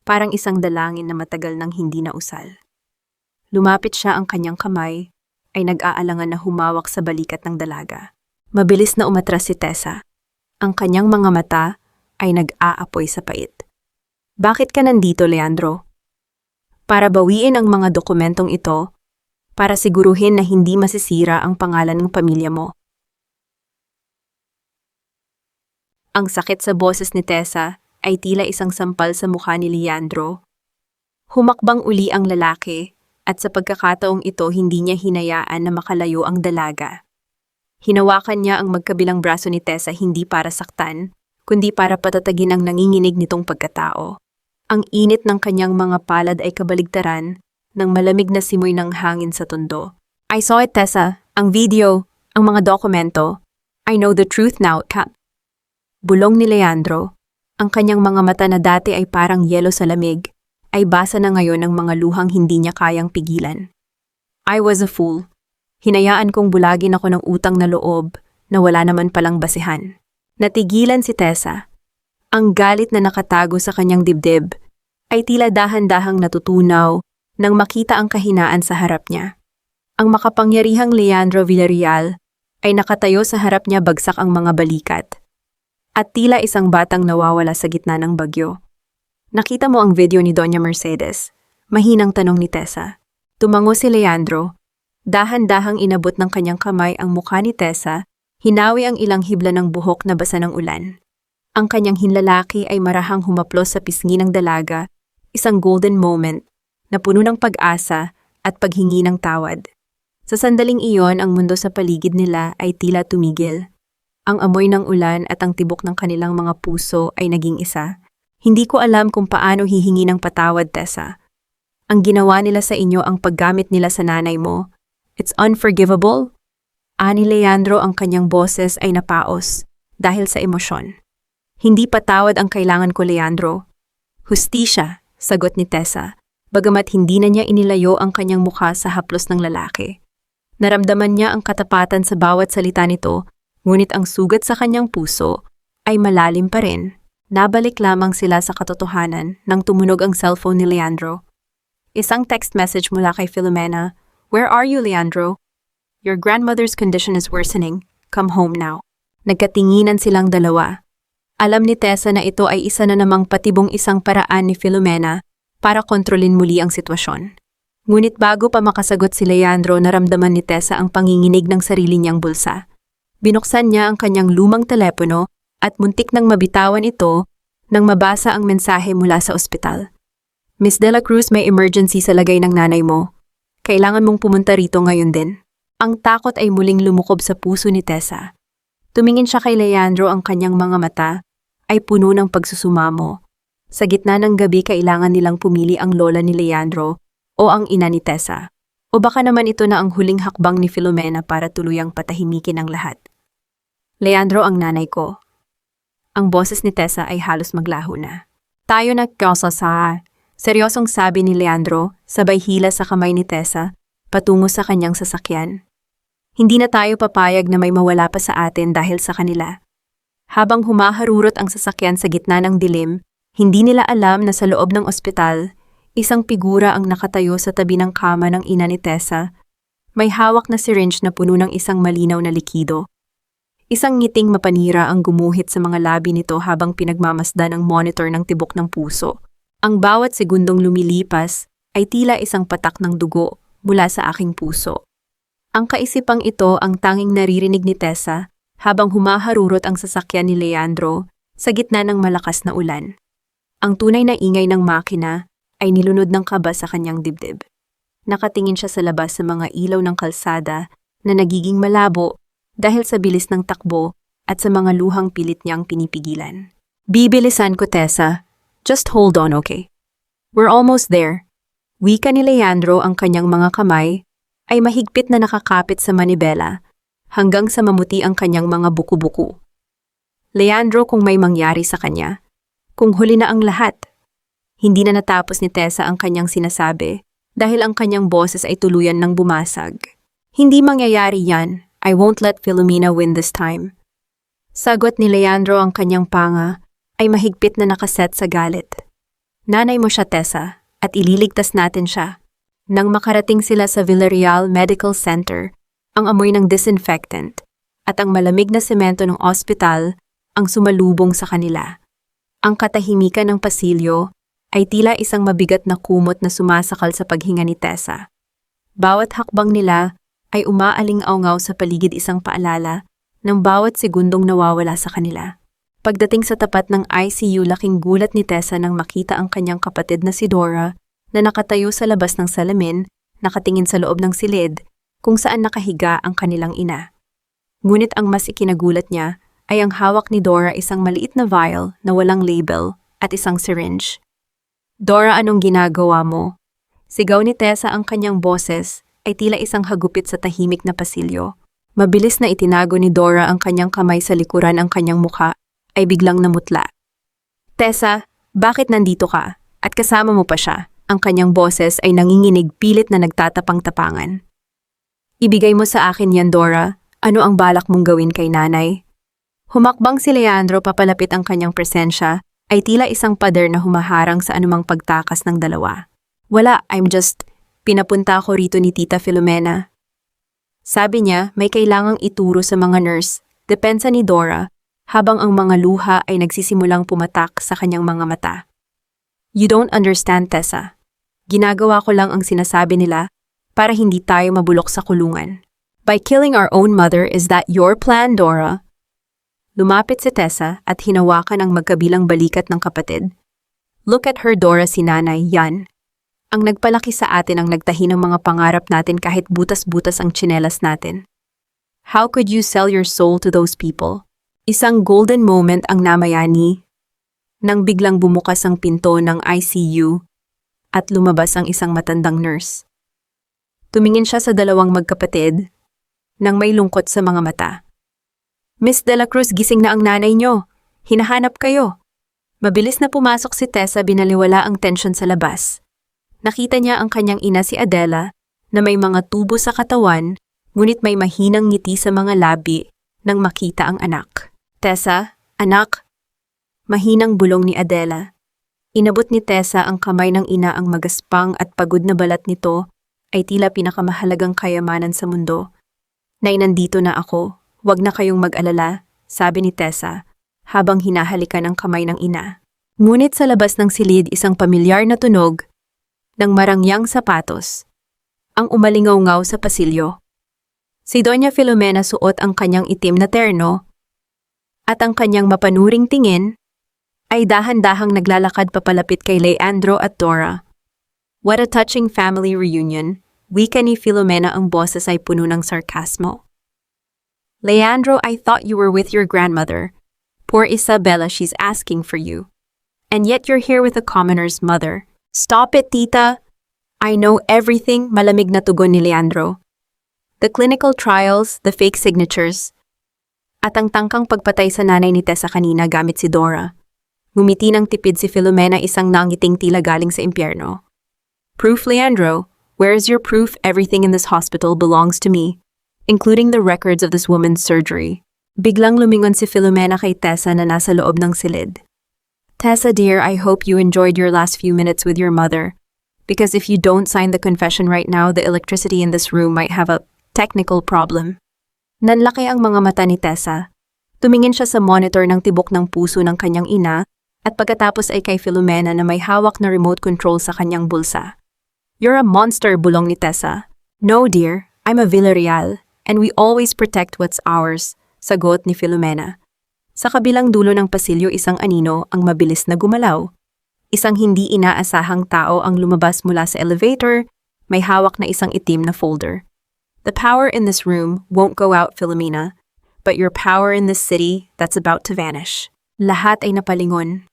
parang isang dalangin na matagal nang hindi nausal. Lumapit siya, ang kanyang kamay ay nag-aalangan na humawak sa balikat ng dalaga. Mabilis na umatras si Tessa. Ang kanyang mga mata ay nag-aapoy sa pait. Bakit ka nandito, Leandro? Para bawiin ang mga dokumentong ito, para siguruhin na hindi masisira ang pangalan ng pamilya mo. Ang sakit sa boses ni Tessa ay tila isang sampal sa mukha ni Leandro. Humakbang uli ang lalaki at sa pagkakataong ito hindi niya hinayaan na makalayo ang dalaga. Hinawakan niya ang magkabilang braso ni Tessa hindi para saktan, kundi para patatagin ang nanginginig nitong pagkatao. Ang init ng kanyang mga palad ay kabaligtaran ng malamig na simoy ng hangin sa tondo. I saw it, Tessa. Ang video, ang mga dokumento. I know the truth now, Kat. Bulong ni Leandro. Ang kanyang mga mata na dati ay parang yelo sa lamig, ay basa na ngayon ng mga luhang hindi niya kayang pigilan. I was a fool. Hinayaan kong bulagin ako ng utang na loob na wala naman palang basihan. Natigilan si Tessa. Ang galit na nakatago sa kanyang dibdib ay tila dahan-dahang natutunaw nang makita ang kahinaan sa harap niya. Ang makapangyarihang Leandro Villarreal ay nakatayo sa harap niya, bagsak ang mga balikat. At tila isang batang nawawala sa gitna ng bagyo. Nakita mo ang video ni Doña Mercedes? Mahinang tanong ni Tessa. Tumango si Leandro. Dahan-dahang inabot ng kanyang kamay ang mukha ni Tessa, hinawi ang ilang hibla ng buhok na basa ng ulan. Ang kanyang hinlalaki ay marahang humaplos sa pisngi ng dalaga, isang golden moment na puno ng pag-asa at paghingi ng tawad. Sa sandaling iyon, ang mundo sa paligid nila ay tila tumigil. Ang amoy ng ulan at ang tibok ng kanilang mga puso ay naging isa. Hindi ko alam kung paano hihingi ng patawad, Tessa. Ang ginawa nila sa inyo, ang paggamit nila sa nanay mo, it's unforgivable. Ani Leandro, ang kanyang boses ay napaos dahil sa emosyon. Hindi patawad ang kailangan ko, Leandro. Hustisya, sagot ni Tessa, bagamat hindi na niya inilayo ang kanyang mukha sa haplos ng lalaki. Naramdaman niya ang katapatan sa bawat salita nito, ngunit ang sugat sa kanyang puso ay malalim pa rin. Nabalik lamang sila sa katotohanan nang tumunog ang cellphone ni Leandro. Isang text message mula kay Filomena. "Where are you, Leandro? Your grandmother's condition is worsening. Come home now." Nagkatinginan silang dalawa. Alam ni Tessa na ito ay isa na namang patibong isang paraan ni Filomena para kontrolin muli ang sitwasyon. Ngunit bago pa makasagot si Leandro, naramdaman ni Tessa ang panginginig ng sarili niyang bulsa. Binuksan niya ang kanyang lumang telepono at muntik nang mabitawan ito nang mabasa ang mensahe mula sa ospital. "Miss De La Cruz, may emergency sa lagay ng nanay mo. Kailangan mong pumunta rito ngayon din." Ang takot ay muling lumukob sa puso ni Tessa. Tumingin siya kay Leandro, ang kanyang mga mata ay puno ng pagsusumamo. Sa gitna ng gabi, kailangan nilang pumili ang lola ni Leandro o ang ina ni Tessa. O baka naman ito na ang huling hakbang ni Filomena para tuluyang patahimikin ang lahat. "Leandro, ang nanay ko." Ang boses ni Tessa ay halos maglaho na. "Tayo nagkasasa." Seryosong sabi ni Leandro, sabay hila sa kamay ni Tessa, patungo sa kanyang sasakyan. "Hindi na tayo papayag na may mawala pa sa atin dahil sa kanila." Habang humaharurot ang sasakyan sa gitna ng dilim, hindi nila alam na sa loob ng ospital, isang figura ang nakatayo sa tabi ng kama ng ina ni Tessa. May hawak na syringe na puno ng isang malinaw na likido. Isang ngiting mapanira ang gumuhit sa mga labi nito habang pinagmamasdan ang monitor ng tibok ng puso. Ang bawat segundong lumilipas ay tila isang patak ng dugo mula sa aking puso. Ang kaisipang ito ang tanging naririnig ni Tessa habang humaharurot ang sasakyan ni Leandro sa gitna ng malakas na ulan. Ang tunay na ingay ng makina ay nilunod ng kaba sa kanyang dibdib. Nakatingin siya sa labas sa mga ilaw ng kalsada na nagiging malabo dahil sa bilis ng takbo at sa mga luhang pilit niyang pinipigilan. "Bibilisan ko, Tessa. Just hold on, okay? We're almost there." Wika ni Leandro, ang kanyang mga kamay ay mahigpit na nakakapit sa manibela hanggang sa mamuti ang kanyang mga buku-buku. "Leandro, kung may mangyari sa kanya, kung huli na ang lahat." Hindi na natapos ni Tessa ang kanyang sinasabi dahil ang kanyang boses ay tuluyan ng bumasag. "Hindi mangyayari yan. I won't let Filomena win this time." Sagot ni Leandro, ang kanyang panga ay mahigpit na nakaset sa galit. "Nanay mo siya, Tessa, at ililigtas natin siya." Nang makarating sila sa Villarreal Medical Center, ang amoy ng disinfectant at ang malamig na semento ng ospital ang sumalubong sa kanila. Ang katahimikan ng pasilyo ay tila isang mabigat na kumot na sumasakal sa paghinga ni Tessa. Bawat hakbang nila ay umaaling-aungaw sa paligid, isang paalala ng bawat segundong nawawala sa kanila. Pagdating sa tapat ng ICU, laking gulat ni Tessa nang makita ang kanyang kapatid na si Dora na nakatayo sa labas ng salamin, nakatingin sa loob ng silid kung saan nakahiga ang kanilang ina. Ngunit ang mas ikinagulat niya ay ang hawak ni Dora, isang maliit na vial na walang label at isang syringe. "Dora, anong ginagawa mo?" Sigaw ni Tessa, ang kanyang boses ay tila isang hagupit sa tahimik na pasilyo. Mabilis na itinago ni Dora ang kanyang kamay sa likuran, ang kanyang mukha ay biglang namutla. "Tessa, bakit nandito ka? At kasama mo pa siya?" Ang kanyang boses ay nanginginig, pilit na nagtatapang-tapangan. "Ibigay mo sa akin yan, Dora. Ano ang balak mong gawin kay nanay?" Humakbang si Leandro papalapit, ang kanyang presensya ay tila isang pader na humaharang sa anumang pagtakas ng dalawa. "Wala, pinapunta ako rito ni Tita Filomena." Sabi niya, may kailangang ituro sa mga nurse, depensa ni Dora, habang ang mga luha ay nagsisimulang pumatak sa kanyang mga mata. "You don't understand, Tessa. Ginagawa ko lang ang sinasabi nila para hindi tayo mabulok sa kulungan." "By killing our own mother, is that your plan, Dora?" Lumapit si Tessa at hinawakan ang magkabilang balikat ng kapatid. "Look at her, Dora, si nanay, yan. Ang nagpalaki sa atin, ang nagtahi ng mga pangarap natin kahit butas-butas ang tsinelas natin. How could you sell your soul to those people?" Isang golden moment ang namayani nang biglang bumukas ang pinto ng ICU at lumabas ang isang matandang nurse. Tumingin siya sa dalawang magkapatid nang may lungkot sa mga mata. "Miss De La Cruz, gising na ang nanay niyo. Hinahanap kayo." Mabilis na pumasok si Tessa, binaliwala ang tensyon sa labas. Nakita niya ang kanyang ina, si Adela, na may mga tubo sa katawan Ngunit may mahinang ngiti sa mga labi nang makita ang anak. Tessa, anak! Mahinang bulong ni Adela. Inabot ni Tessa ang kamay ng ina, ang magaspang at pagod na balat nito ay tila pinakamahalagang kayamanan sa mundo. Nay, nandito na ako, wag na kayong mag-alala, sabi ni Tessa habang hinahalikan ang kamay ng ina. Ngunit sa labas ng silid isang pamilyar na tunog ng marangyang sapatos ang umalingaw-ngaw sa pasilyo. Si Doña Filomena suot ang kanyang itim na terno at ang kanyang mapanuring tingin ay dahan-dahang naglalakad papalapit kay Leandro at Dora. What a touching family reunion, wika ni Filomena, ang boses ay puno ng sarkasmo. Leandro, I thought you were with your grandmother. Poor Isabella, she's asking for you. And yet you're here with a commoner's mother. Stop it, tita! I know everything, malamig na tugon ni Leandro. The clinical trials, the fake signatures, at ang tangkang pagpatay sa nanay ni Tessa kanina gamit si Dora. Ngumiti ng tipid si Filomena, isang nangiting tila galing sa impyerno. Proof, Leandro? Where is your proof? Everything in this hospital belongs to me, including the records of this woman's surgery. Biglang lumingon si Filomena kay Tessa na nasa loob ng silid. Tessa dear, I hope you enjoyed your last few minutes with your mother, because if you don't sign the confession right now, the electricity in this room might have a technical problem. Nanlaki ang mga mata ni Tessa. Tumingin siya sa monitor ng tibok ng puso ng kanyang ina at pagkatapos ay kay Filomena na may hawak na remote control sa kanyang bulsa. You're a monster, bulong ni Tessa. No dear, I'm a Villarreal and we always protect what's ours, sagot ni Filomena. Sa kabilang dulo ng pasilyo isang anino ang mabilis na gumalaw. Isang hindi inaasahang tao ang lumabas mula sa elevator, may hawak na isang itim na folder. The power in this room won't go out, Filomena, but your power in this city that's about to vanish. Lahat ay napalingon.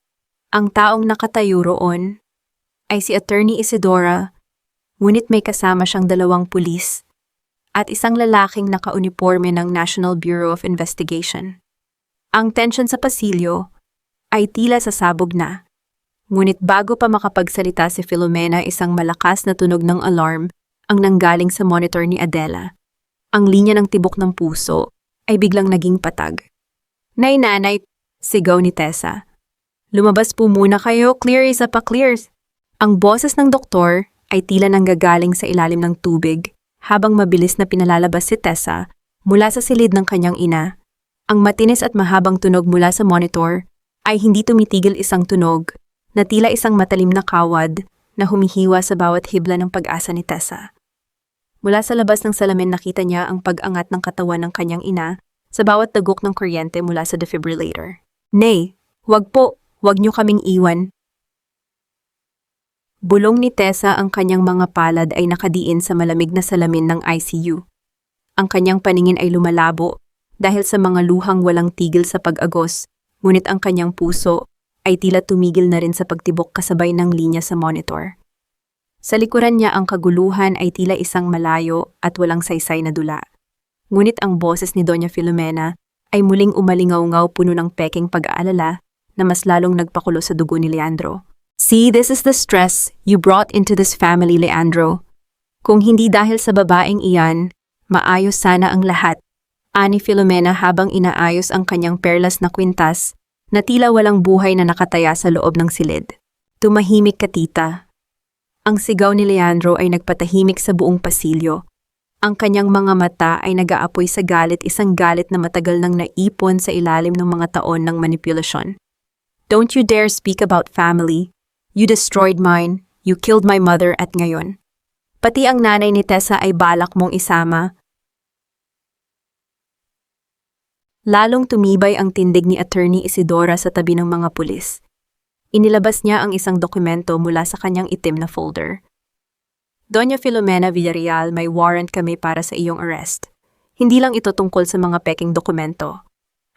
Ang taong nakatayo roon ay si Attorney Isidora, ngunit may kasama siyang 2 pulis at isang lalaking nakauniporme ng National Bureau of Investigation. Ang tensyon sa pasilyo ay tila sasabog na. Ngunit bago pa makapagsalita si Filomena, isang malakas na tunog ng alarm ang nanggaling sa monitor ni Adela. Ang linya ng tibok ng puso ay biglang naging patag. Nay, nanay, sigaw ni Tessa. Lumabas po muna kayo, clear isa pa, clears. Ang boses ng doktor ay tila nanggagaling sa ilalim ng tubig habang mabilis na pinalalabas si Tessa mula sa silid ng kanyang ina. Ang matinis at mahabang tunog mula sa monitor ay hindi tumitigil, isang tunog na tila isang matalim na kawad na humihiwa sa bawat hibla ng pag-asa ni Tessa. Mula sa labas ng salamin nakita niya ang pag-angat ng katawan ng kanyang ina sa bawat dagok ng kuryente mula sa defibrillator. Nay, wag po, wag niyo kaming iwan. Bulong ni Tessa, ang kanyang mga palad ay nakadiin sa malamig na salamin ng ICU. Ang kanyang paningin ay lumalabo dahil sa mga luhang walang tigil sa pag-agos, ngunit ang kanyang puso ay tila tumigil na rin sa pagtibok kasabay ng linya sa monitor. Sa likuran niya ang kaguluhan ay tila isang malayo at walang saysay na dula. Ngunit ang boses ni Doña Filomena ay muling umalingaw-ngaw, puno ng peking pag-aalala na mas lalong nagpakulo sa dugo ni Leandro. See, this is the stress you brought into this family, Leandro. Kung hindi dahil sa babaeng iyan, maayos sana ang lahat. Ani Filomena habang inaayos ang kanyang perlas na kwintas na tila walang buhay na nakataya sa loob ng silid. Tumahimik ka, tita. Ang sigaw ni Leandro ay nagpatahimik sa buong pasilyo. Ang kanyang mga mata ay nag-aapoy sa galit, isang galit na matagal nang naipon sa ilalim ng mga taon ng manipulasyon. Don't you dare speak about family. You destroyed mine, you killed my mother, at ngayon. Pati ang nanay ni Tessa ay balak mong isama. Lalong tumibay ang tindig ni Attorney Isidora sa tabi ng mga pulis. Inilabas niya ang isang dokumento mula sa kanyang itim na folder. Doña Filomena Villarreal, may warrant kami para sa iyong arrest. Hindi lang ito tungkol sa mga peking dokumento.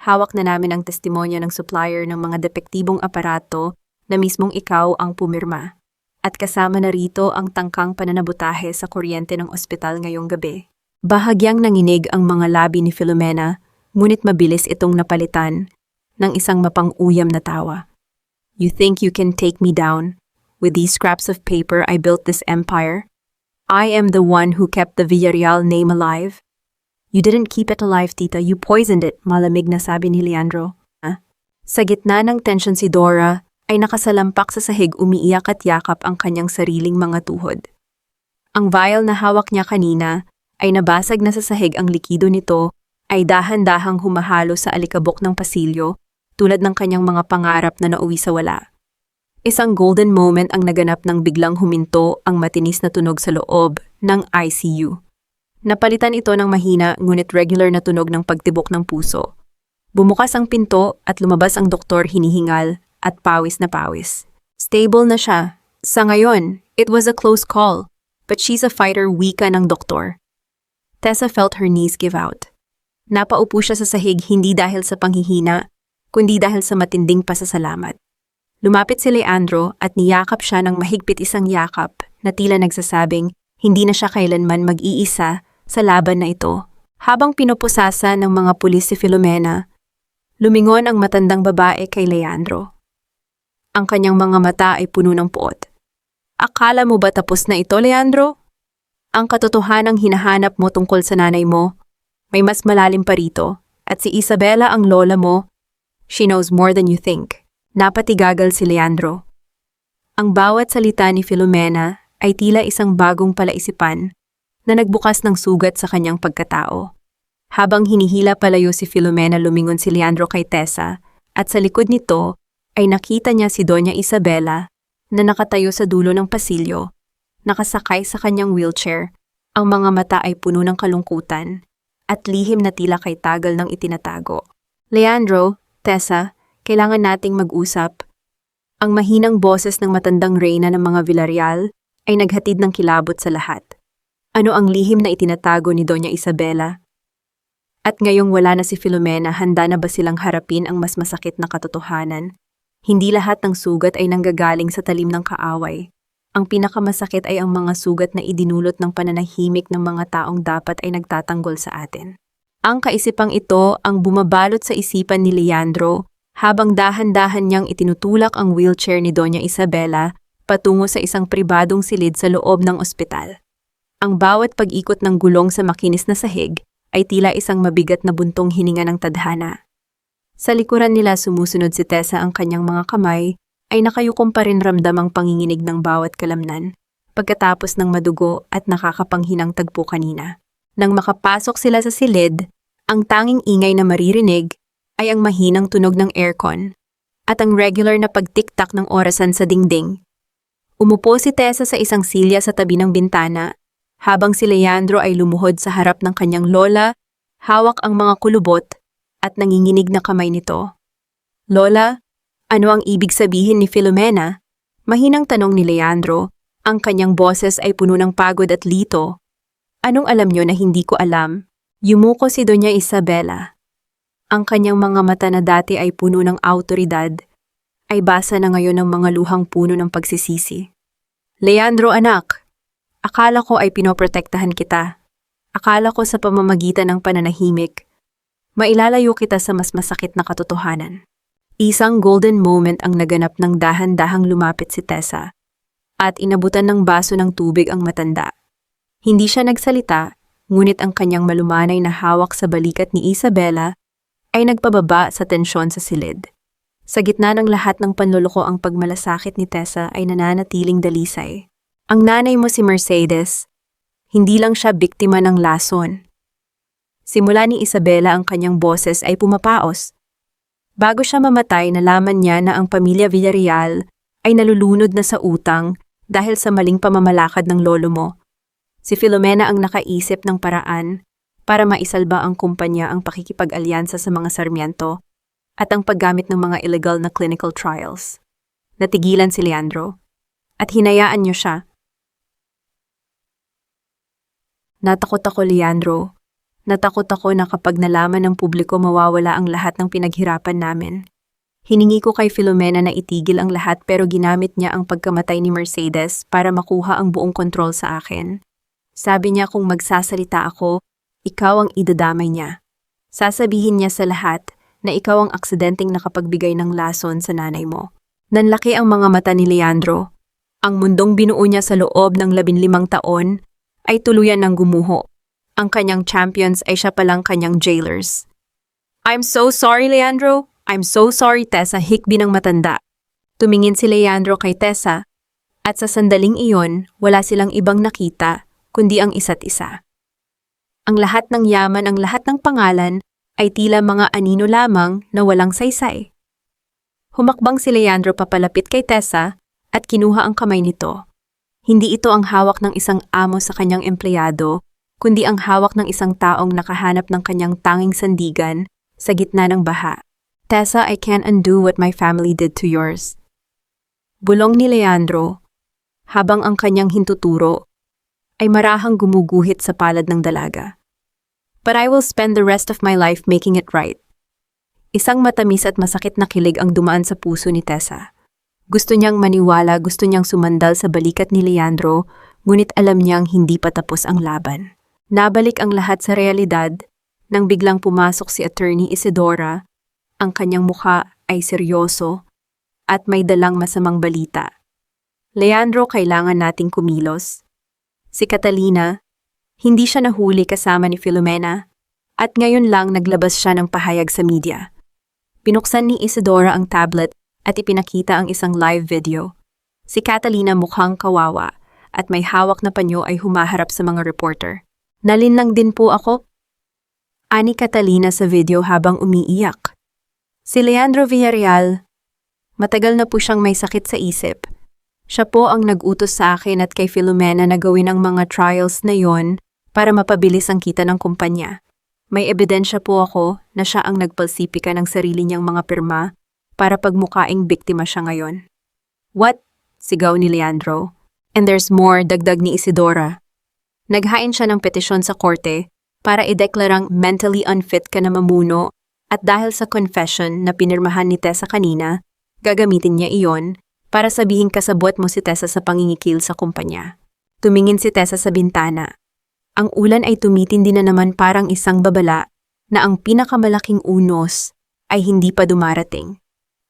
Hawak na namin ang testimonya ng supplier ng mga depektibong aparato na mismong ikaw ang pumirma. At kasama na rito ang tangkang pananabutahe sa kuryente ng ospital ngayong gabi. Bahagyang nanginig ang mga labi ni Filomena, ngunit mabilis itong napalitan ng isang mapang-uyam na tawa. You think you can take me down? With these scraps of paper I built this empire? I am the one who kept the Villarreal name alive. You didn't keep it alive, tita. You poisoned it, malamig na sabi ni Leandro. Sa gitna ng tensyon si Dora ay nakasalampak sa sahig umiiyak at yakap ang kanyang sariling mga tuhod. Ang vial na hawak niya kanina ay nabasag na sa sahig, ang likido nito ay dahan-dahang humahalo sa alikabok ng pasilyo tulad ng kanyang mga pangarap na nauwi sa wala. Isang golden moment ang naganap nang biglang huminto ang matinis na tunog sa loob ng ICU. Napalitan ito ng mahina ngunit regular na tunog ng pagtibok ng puso. Bumukas ang pinto at lumabas ang doktor, hinihingal at pawis na pawis. Stable na siya. Sa ngayon, it was a close call, but she's a fighter, wika ng doktor. Tessa felt her knees give out. Napaupo siya sa sahig hindi dahil sa panghihina, kundi dahil sa matinding pasasalamat. Lumapit si Leandro at niyakap siya ng mahigpit, isang yakap na tila nagsasabing hindi na siya kailanman mag-iisa sa laban na ito. Habang pinupusasa ng mga pulis si Filomena, lumingon ang matandang babae kay Leandro. Ang kanyang mga mata ay puno ng puot. Akala mo ba tapos na ito, Leandro? Ang katotohanang hinahanap mo tungkol sa nanay mo, may mas malalim pa rito, at si Isabela ang lola mo, she knows more than you think. Napatigagal si Leandro. Ang bawat salita ni Filomena ay tila isang bagong palaisipan na nagbukas ng sugat sa kanyang pagkatao. Habang hinihila palayo si Filomena, lumingon si Leandro kay Tessa at sa likod nito ay nakita niya si Doña Isabela na nakatayo sa dulo ng pasilyo, nakasakay sa kanyang wheelchair. Ang mga mata ay puno ng kalungkutan at lihim na tila kay tagal ng itinatago. Leandro, Tessa, kailangan nating mag-usap. Ang mahinang boses ng matandang reyna ng mga Villarreal ay naghatid ng kilabot sa lahat. Ano ang lihim na itinatago ni Doña Isabela? At ngayong wala na si Filomena, handa na ba silang harapin ang mas masakit na katotohanan? Hindi lahat ng sugat ay nanggagaling sa talim ng kaaway. Ang pinakamasakit ay ang mga sugat na idinulot ng pananahimik ng mga taong dapat ay nagtatanggol sa atin. Ang kaisipang ito ang bumabalot sa isipan ni Leandro habang dahan-dahan niyang itinutulak ang wheelchair ni Doña Isabela patungo sa isang pribadong silid sa loob ng ospital. Ang bawat pag-ikot ng gulong sa makinis na sahig ay tila isang mabigat na buntong hininga ng tadhana. Sa likuran nila sumusunod si Tessa, ang kanyang mga kamay ay nakayukom pa rin, ramdam ang panginginig ng bawat kalamnan pagkatapos ng madugo at nakakapanghinang tagpo kanina. Nang makapasok sila sa silid, ang tanging ingay na maririnig ay ang mahinang tunog ng aircon at ang regular na pagtiktak ng orasan sa dingding. Umupo si Tessa sa isang silya sa tabi ng bintana, habang si Leandro ay lumuhod sa harap ng kanyang lola, hawak ang mga kulubot at nanginginig na kamay nito. Lola, ano ang ibig sabihin ni Filomena? Mahinang tanong ni Leandro, ang kanyang boses ay puno ng pagod at lito. Anong alam niyo na hindi ko alam? Yumuko si Doña Isabela. Ang kanyang mga mata na dati ay puno ng awtoridad, ay basa na ngayon ng mga luhang puno ng pagsisisi. Leandro, anak, akala ko ay pinoprotektahan kita. Akala ko sa pamamagitan ng pananahimik, mailalayo kita sa mas masakit na katotohanan. Isang golden moment ang naganap nang dahan-dahang lumapit si Tessa at inabutan ng baso ng tubig ang matanda. Hindi siya nagsalita, ngunit ang kanyang malumanay na hawak sa balikat ni Isabela ay nagpababa sa tensyon sa silid. Sa gitna ng lahat ng panloloko, ang pagmalasakit ni Tessa ay nananatiling dalisay. Ang nanay mo, si Mercedes, hindi lang siya biktima ng lason. Simula ni Isabela, ang kanyang boses ay pumapaos. Bago siya mamatay, nalaman niya na ang pamilya Villarreal ay nalulunod na sa utang dahil sa maling pamamalakad ng lolo mo. Si Filomena ang nakaisip ng paraan para maisalba ang kumpanya, ang pakikipag-alyansa sa mga Sarmiento at ang paggamit ng mga illegal na clinical trials. Natigilan si Leandro at hinayaan niyo siya. Natakot ako, Leandro. Natakot ako na kapag nalaman ng publiko, mawawala ang lahat ng pinaghirapan namin. Hiningi ko kay Filomena na itigil ang lahat, pero ginamit niya ang pagkamatay ni Mercedes para makuha ang buong kontrol sa akin. Sabi niya kung magsasalita ako, ikaw ang idadamay niya. Sasabihin niya sa lahat na ikaw ang aksidenteng nakapagbigay ng lason sa nanay mo. Nanlaki ang mga mata ni Leandro. Ang mundong binuo niya sa loob ng 15 taon ay tuluyan ng gumuho. Ang kanyang champions ay siya palang kanyang jailers. I'm so sorry, Leandro. I'm so sorry, Tessa, hikbi ng matanda. Tumingin si Leandro kay Tessa at sa sandaling iyon, wala silang ibang nakita kundi ang isa't isa. Ang lahat ng yaman, ang lahat ng pangalan ay tila mga anino lamang na walang saysay. Humakbang si Leandro papalapit kay Tessa at kinuha ang kamay nito. Hindi ito ang hawak ng isang amo sa kanyang empleyado, kundi ang hawak ng isang taong nakahanap ng kanyang tanging sandigan sa gitna ng baha. Tessa, I can't undo what my family did to yours. Bulong ni Leandro, habang ang kanyang hintuturo ay marahang gumuguhit sa palad ng dalaga. But I will spend the rest of my life making it right. Isang matamis at masakit na kilig ang dumaan sa puso ni Tessa. Gusto niyang maniwala, gusto niyang sumandal sa balikat ni Leandro, ngunit alam niyang hindi pa tapos ang laban. Nabalik ang lahat sa realidad nang biglang pumasok si Attorney Isidora. Ang kanyang mukha ay seryoso at may dalang masamang balita. Leandro, kailangan nating kumilos. Si Catalina, hindi siya nahuli kasama ni Filomena at ngayon lang naglabas siya ng pahayag sa media. Pinuksan ni Isidora ang tablet at ipinakita ang isang live video. Si Catalina mukhang kawawa at may hawak na panyo ay humaharap sa mga reporter. Nalinlang din po ako, ani Catalina sa video habang umiiyak. Si Leandro Villarreal, matagal na po siyang may sakit sa isip. Siya po ang nag-utos sa akin at kay Filomena na gawin ang mga trials na yon para mapabilis ang kita ng kumpanya. May ebidensya po ako na siya ang nagpalsipika ng sarili niyang mga pirma para pagmukaing biktima siya ngayon. What? Sigaw ni Leandro. And there's more, dagdag ni Isidora. Naghain siya ng petisyon sa korte para ideklarang mentally unfit ka na mamuno at dahil sa confession na pinirmahan ni Tessa kanina, gagamitin niya iyon para sabihing kasabwat mo si Tessa sa pangingikil sa kumpanya. Tumingin si Tessa sa bintana. Ang ulan ay tumitindi na naman parang isang babala na ang pinakamalaking unos ay hindi pa dumarating.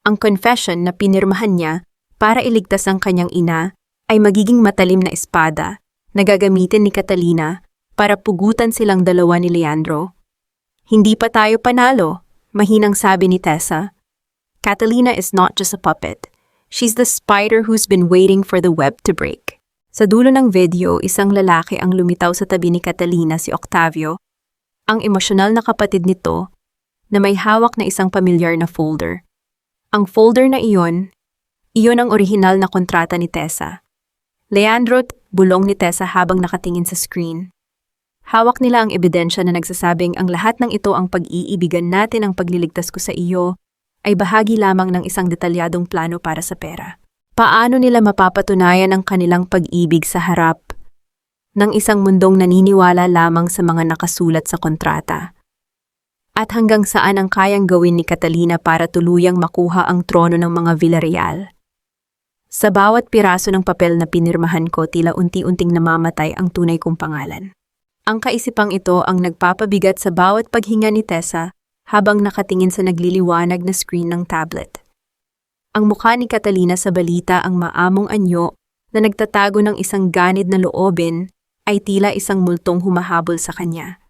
Ang confession na pinirmahan niya para iligtas ang kanyang ina ay magiging matalim na espada na gagamitin ni Catalina para pugutan silang dalawa ni Leandro. Hindi pa tayo panalo, mahinang sabi ni Tessa. Catalina is not just a puppet. She's the spider who's been waiting for the web to break. Sa dulo ng video, isang lalaki ang lumitaw sa tabi ni Catalina, si Octavio, ang emosyonal na kapatid nito na may hawak na isang pamilyar na folder. Ang folder na iyon ang orihinal na kontrata ni Tessa. Leandro, bulong ni Tessa habang nakatingin sa screen. Hawak nila ang ebidensya na nagsasabing ang lahat ng ito ang pag-iibigan natin, ang pagliligtas ko sa iyo, ay bahagi lamang ng isang detalyadong plano para sa pera. Paano nila mapapatunayan ang kanilang pag-ibig sa harap ng isang mundong naniniwala lamang sa mga nakasulat sa kontrata? At hanggang saan ang kayang gawin ni Catalina para tuluyang makuha ang trono ng mga Villarreal? Sa bawat piraso ng papel na pinirmahan ko, tila unti-unting namamatay ang tunay kong pangalan. Ang kaisipang ito ang nagpapabigat sa bawat paghinga ni Tessa habang nakatingin sa nagliliwanag na screen ng tablet. Ang mukha ni Catalina sa balita, ang maamong anyo na nagtatago ng isang ganid na loobin, ay tila isang multong humahabol sa kanya.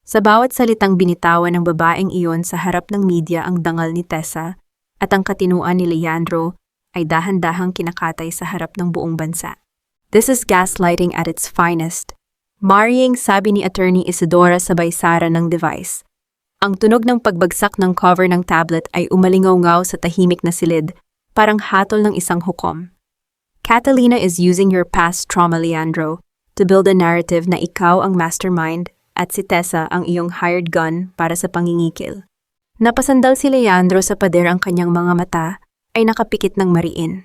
Sa bawat salitang binitawan ng babaeng iyon sa harap ng media, ang dangal ni Tessa at ang katinuan ni Leandro ay dahan-dahang kinakatay sa harap ng buong bansa. This is gaslighting at its finest. Marrying, sabi ni Attorney Isidora sabay sara ng device. Ang tunog ng pagbagsak ng cover ng tablet ay umalingaw-ngaw sa tahimik na silid, parang hatol ng isang hukom. Catalina is using your past trauma, Leandro, to build a narrative na ikaw ang mastermind at si Tessa ang iyong hired gun para sa pangingikil. Napasandal si Leandro sa pader, ang kanyang mga mata ay nakapikit ng mariin.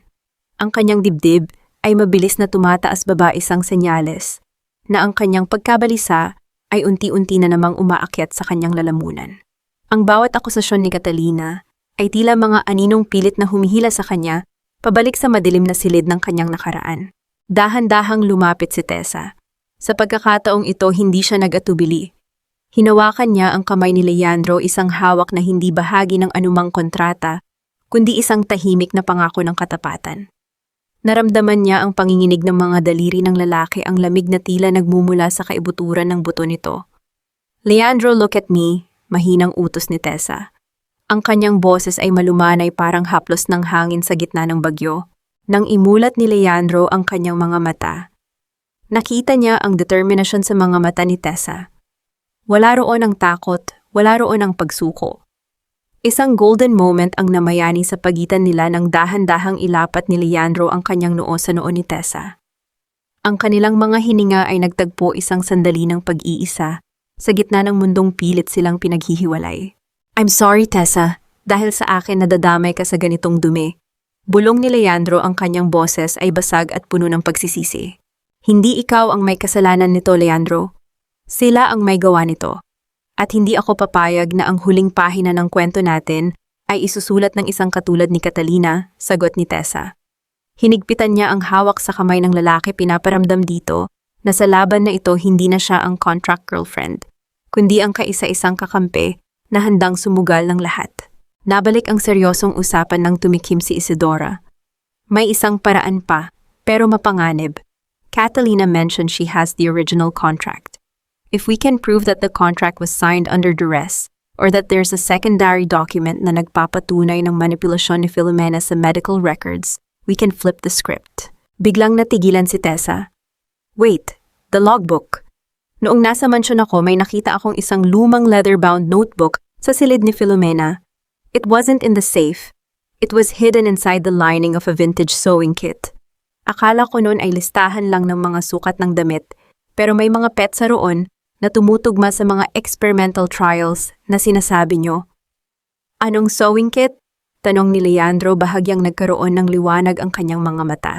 Ang kanyang dibdib ay mabilis na tumataas baba, isang senyales na ang kanyang pagkabalisa ay unti-unti na namang umaakyat sa kanyang lalamunan. Ang bawat akusasyon ni Catalina ay tila mga aninong pilit na humihila sa kanya pabalik sa madilim na silid ng kanyang nakaraan. Dahan-dahang lumapit si Tessa. Sa pagkakataong ito, hindi siya nag-atubili. Hinawakan niya ang kamay ni Leandro, isang hawak na hindi bahagi ng anumang kontrata, kundi isang tahimik na pangako ng katapatan. Naramdaman niya ang panginginig ng mga daliri ng lalaki, ang lamig na tila nagmumula sa kaibuturan ng buto nito. Leandro, look at me, mahinang utos ni Tessa. Ang kanyang boses ay malumanay parang haplos ng hangin sa gitna ng bagyo. Nang imulat ni Leandro ang kanyang mga mata, nakita niya ang determinasyon sa mga mata ni Tessa. Wala roon ang takot, wala roon ang pagsuko. Isang golden moment ang namayani sa pagitan nila nang dahan-dahang ilapat ni Leandro ang kanyang noo sa noo ni Tessa. Ang kanilang mga hininga ay nagtagpo isang sandali ng pag-iisa, sa gitna ng mundong pilit silang pinaghihiwalay. I'm sorry, Tessa, dahil sa akin nadadamay ka sa ganitong dumi. Bulong ni Leandro, ang kanyang boses ay basag at puno ng pagsisisi. Hindi ikaw ang may kasalanan nito, Leandro. Sila ang may gawa nito. At hindi ako papayag na ang huling pahina ng kwento natin ay isusulat ng isang katulad ni Catalina, sagot ni Tessa. Hinigpitan niya ang hawak sa kamay ng lalaki, pinaparamdam dito na sa laban na ito hindi na siya ang contract girlfriend, kundi ang kaisa-isang kakampi na handang sumugal ng lahat. Nabalik ang seryosong usapan nang tumikim si Isidora. May isang paraan pa, pero mapanganib. Catalina mentioned she has the original contract. If we can prove that the contract was signed under duress, or that there's a secondary document na nagpapatunay ng manipulasyon ni Filomena sa medical records, we can flip the script. Biglang natigilan si Tessa. Wait, the logbook. Noong nasa mansyon ako, may nakita akong isang lumang leather-bound notebook sa silid ni Filomena. It wasn't in the safe. It was hidden inside the lining of a vintage sewing kit. Akala ko noon ay listahan lang ng mga sukat ng damit, pero may mga petsa roon na tumutugma sa mga experimental trials na sinasabi nyo. Anong sewing kit? Tanong ni Leandro, bahagyang nagkaroon ng liwanag ang kanyang mga mata.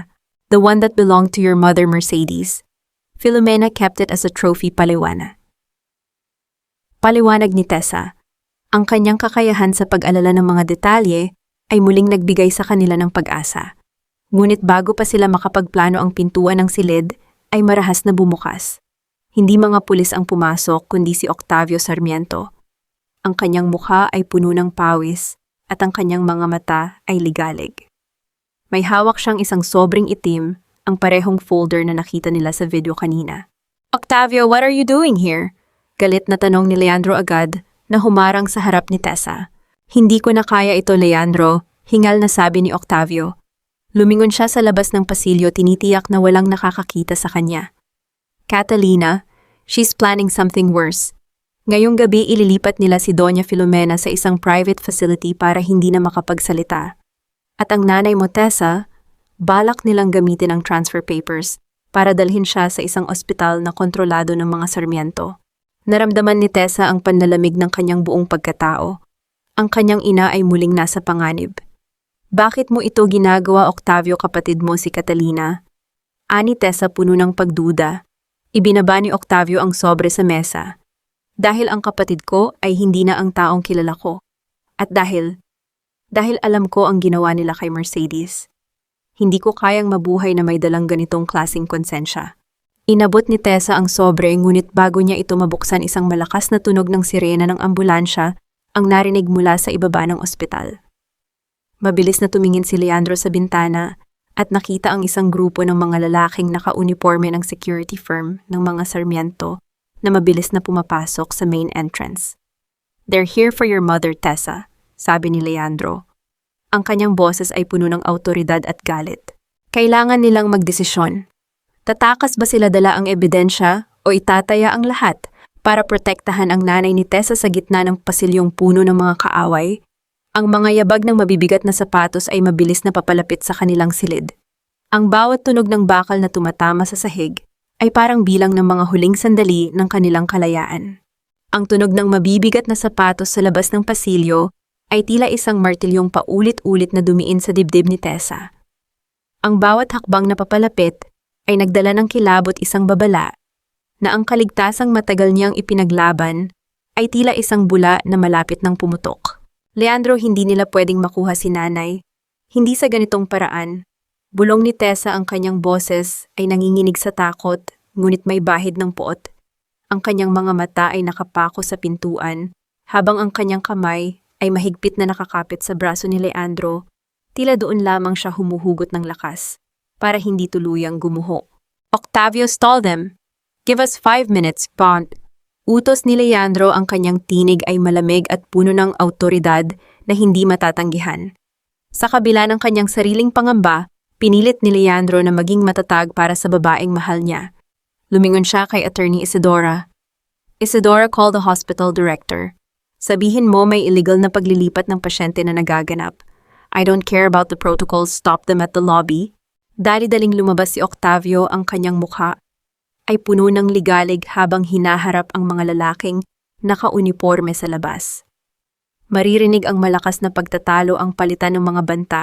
The one that belonged to your mother, Mercedes. Filomena kept it as a trophy, paliwanag. Paliwanag ni Tessa. Ang kanyang kakayahan sa pag-alala ng mga detalye ay muling nagbigay sa kanila ng pag-asa. Ngunit bago pa sila makapagplano ang pintuan ng silid, ay marahas na bumukas. Hindi mga pulis ang pumasok kundi si Octavio Sarmiento. Ang kanyang mukha ay puno ng pawis at ang kanyang mga mata ay ligalig. May hawak siyang isang sobrang itim, ang parehong folder na nakita nila sa video kanina. Octavio, what are you doing here? Galit na tanong ni Leandro agad na humarang sa harap ni Tessa. Hindi ko na kaya ito, Leandro, hingal na sabi ni Octavio. Lumingon siya sa labas ng pasilyo, tinitiyak na walang nakakakita sa kanya. Catalina, she's planning something worse. Ngayong gabi ililipat nila si Doña Filomena sa isang private facility para hindi na makapagsalita. At ang nanay mo, Tessa, balak nilang gamitin ang transfer papers para dalhin siya sa isang ospital na kontrolado ng mga Sarmiento. Naramdaman ni Tessa ang panlalamig ng kanyang buong pagkatao. Ang kanyang ina ay muling nasa panganib. Bakit mo ito ginagawa, Octavio, kapatid mo si Catalina? Ani Tessa, puno ng pagduda. Ibinaba ni Octavio ang sobre sa mesa. Dahil ang kapatid ko ay hindi na ang taong kilala ko. At dahil alam ko ang ginawa nila kay Mercedes. Hindi ko kayang mabuhay na may dalang ganitong klaseng konsensya. Inabot ni Tessa ang sobre, ngunit bago niya ito mabuksan, isang malakas na tunog ng sirena ng ambulansya ang narinig mula sa ibaba ng ospital. Mabilis na tumingin si Leandro sa bintana at nakita ang isang grupo ng mga lalaking naka-uniforme ng security firm ng mga Sarmiento na mabilis na pumapasok sa main entrance. They're here for your mother, Tessa, sabi ni Leandro. Ang kanyang boses ay puno ng awtoridad at galit. Kailangan nilang magdesisyon. Tatakas ba sila dala ang ebidensya o itataya ang lahat para protektahan ang nanay ni Tessa sa gitna ng pasilyong puno ng mga kaaway? Ang mga yabag ng mabibigat na sapatos ay mabilis na papalapit sa kanilang silid. Ang bawat tunog ng bakal na tumatama sa sahig ay parang bilang ng mga huling sandali ng kanilang kalayaan. Ang tunog ng mabibigat na sapatos sa labas ng pasilyo ay tila isang martilyong paulit-ulit na dumiin sa dibdib ni Tessa. Ang bawat hakbang na papalapit ay nagdala ng kilabot, isang babala, na ang kaligtasang matagal niyang ipinaglaban ay tila isang bula na malapit ng pumutok. Leandro, hindi nila pwedeng makuha si nanay. Hindi sa ganitong paraan. Bulong ni Tessa, ang kanyang boses ay nanginginig sa takot, ngunit may bahid ng puot. Ang kanyang mga mata ay nakapako sa pintuan, habang ang kanyang kamay ay mahigpit na nakakapit sa braso ni Leandro, tila doon lamang siya humuhugot ng lakas para hindi tuluyang gumuho. Octavio, stall them. Give us 5 minutes, Bond. Utos ni Leandro ang kanyang tinig ay malamig at puno ng awtoridad na hindi matatanggihan. Sa kabila ng kanyang sariling pangamba, pinilit ni Leandro na maging matatag para sa babaeng mahal niya. Lumingon siya kay Attorney Isidora. Isidora, call the hospital director. Sabihin mo may illegal na paglilipat ng pasyente na nagaganap. I don't care about the protocols, stop them at the lobby. Dali-daling lumabas si Octavio, ang kanyang mukha ay puno ng ligalig habang hinaharap ang mga lalaking nakauniporme sa labas. Maririnig ang malakas na pagtatalo ang palitan ng mga banta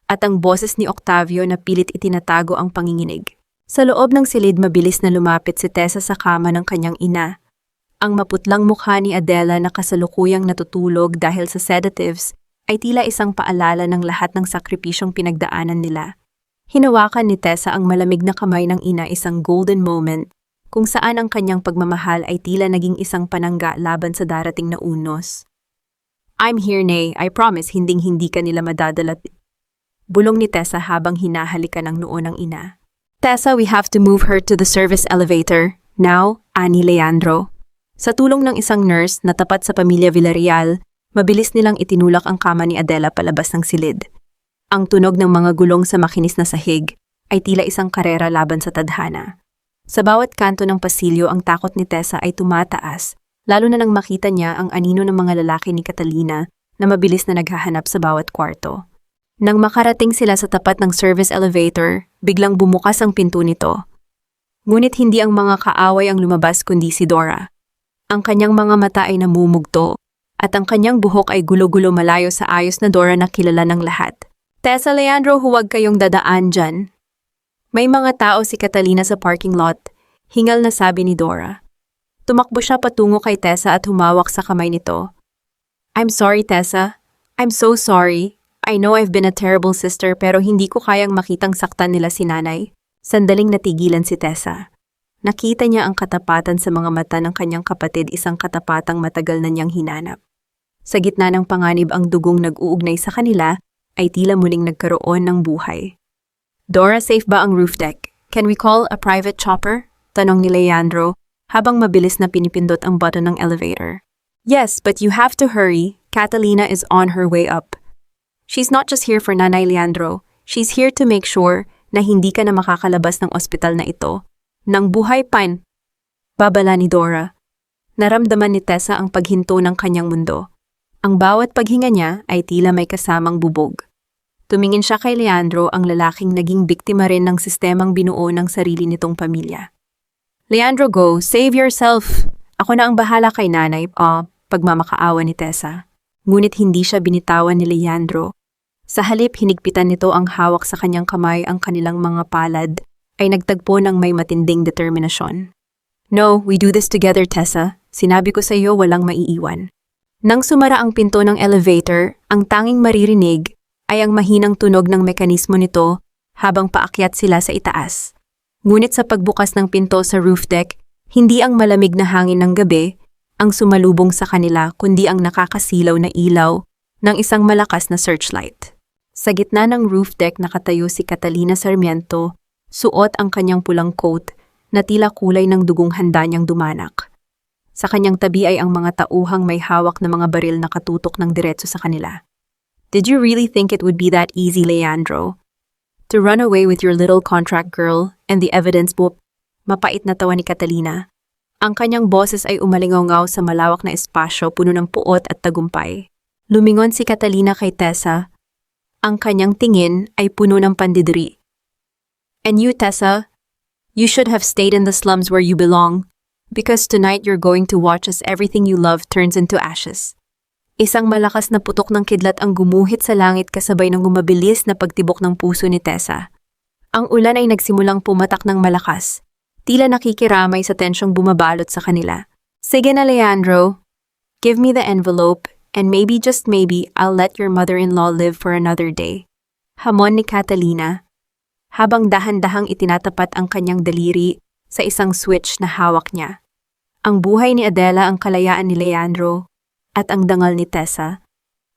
at ang boses ni Octavio na pilit itinatago ang panginginig. Sa loob ng silid mabilis na lumapit si Tessa sa kama ng kanyang ina. Ang maputlang mukha ni Adela na kasalukuyang natutulog dahil sa sedatives ay tila isang paalala ng lahat ng sakripisyong pinagdaanan nila. Hinawakan ni Tessa ang malamig na kamay ng ina, isang golden moment kung saan ang kanyang pagmamahal ay tila naging isang panangga laban sa darating na unos. I'm here, Nay. I promise hinding-hindi ka nila madadala. Bulong ni Tessa habang hinahalikan ng noo ng ina. Tessa, we have to move her to the service elevator. Now, ani Leandro. Sa tulong ng isang nurse na tapat sa pamilya Villarreal, mabilis nilang itinulak ang kama ni Adela palabas ng silid. Ang tunog ng mga gulong sa makinis na sahig ay tila isang karera laban sa tadhana. Sa bawat kanto ng pasilyo ang takot ni Tessa ay tumataas, lalo na nang makita niya ang anino ng mga lalaki ni Catalina na mabilis na naghahanap sa bawat kwarto. Nang makarating sila sa tapat ng service elevator, biglang bumukas ang pinto nito. Ngunit hindi ang mga kaaway ang lumabas kundi si Dora. Ang kanyang mga mata ay namumugto at ang kanyang buhok ay gulo-gulo malayo sa ayos na Dora na kilala ng lahat. Tessa, Leandro, huwag kayong dadaan dyan. May mga tao si Catalina sa parking lot, hingal na sabi ni Dora. Tumakbo siya patungo kay Tessa at humawak sa kamay nito. I'm sorry, Tessa. I'm so sorry. I know I've been a terrible sister pero hindi ko kayang makitang saktan nila si nanay. Sandaling natigilan si Tessa. Nakita niya ang katapatan sa mga mata ng kanyang kapatid, isang katapatang matagal na niyang hinanap. Sa gitna ng panganib ang dugong nag-uugnay sa kanila, ay tila muling nagkaroon ng buhay. Dora, safe ba ang roof deck? Can we call a private chopper? Tanong ni Leandro habang mabilis na pinipindot ang button ng elevator. Yes, but you have to hurry. Catalina is on her way up. She's not just here for Nanay Leandro. She's here to make sure na hindi ka na makakalabas ng ospital na ito. Nang buhay pan. Babala ni Dora. Naramdaman ni Tessa ang paghinto ng kanyang mundo. Ang bawat paghinga niya ay tila may kasamang bubog. Tumingin siya kay Leandro, ang lalaking naging biktima rin ng sistemang binuo ng sarili nitong pamilya. Leandro, go, save yourself. Ako na ang bahala kay nanay, pagmamakaawa ni Tessa. Ngunit hindi siya binitawan ni Leandro. Sa halip, hinigpitan nito ang hawak sa kanyang kamay, ang kanilang mga palad ay nagtagpo ng may matinding determinasyon. No, we do this together, Tessa. Sinabi ko sa iyo walang maiiwan. Nang sumara ang pinto ng elevator, ang tanging maririnig ay ang mahinang tunog ng mekanismo nito habang paakyat sila sa itaas. Ngunit sa pagbukas ng pinto sa roof deck, hindi ang malamig na hangin ng gabi ang sumalubong sa kanila kundi ang nakakasilaw na ilaw ng isang malakas na searchlight. Sa gitna ng roof deck nakatayo si Catalina Sarmiento, suot ang kanyang pulang coat na tila kulay ng dugong handa niyang dumanak. Sa kanyang tabi ay ang mga tauhang may hawak na mga baril na katutok ng diretso sa kanila. Did you really think it would be that easy, Leandro? To run away with your little contract girl and the evidence book? Mapait na tawa ni Catalina. Ang kanyang boses ay umalingaw-ngaw sa malawak na espasyo puno ng puot at tagumpay. Lumingon si Catalina kay Tessa. Ang kanyang tingin ay puno ng pandidiri. And you, Tessa, you should have stayed in the slums where you belong. Because tonight you're going to watch as everything you love turns into ashes. Isang malakas na putok ng kidlat ang gumuhit sa langit kasabay ng gumabilis na pagtibok ng puso ni Tessa. Ang ulan ay nagsimulang pumatak ng malakas, tila nakikiramay sa tensyong bumabalot sa kanila. Sige na, Leandro. Give me the envelope and maybe just maybe I'll let your mother-in-law live for another day. Hamon ni Catalina, habang dahan-dahang itinatapat ang kanyang daliri sa isang switch na hawak niya. Ang buhay ni Adela, ang kalayaan ni Leandro, at ang dangal ni Tessa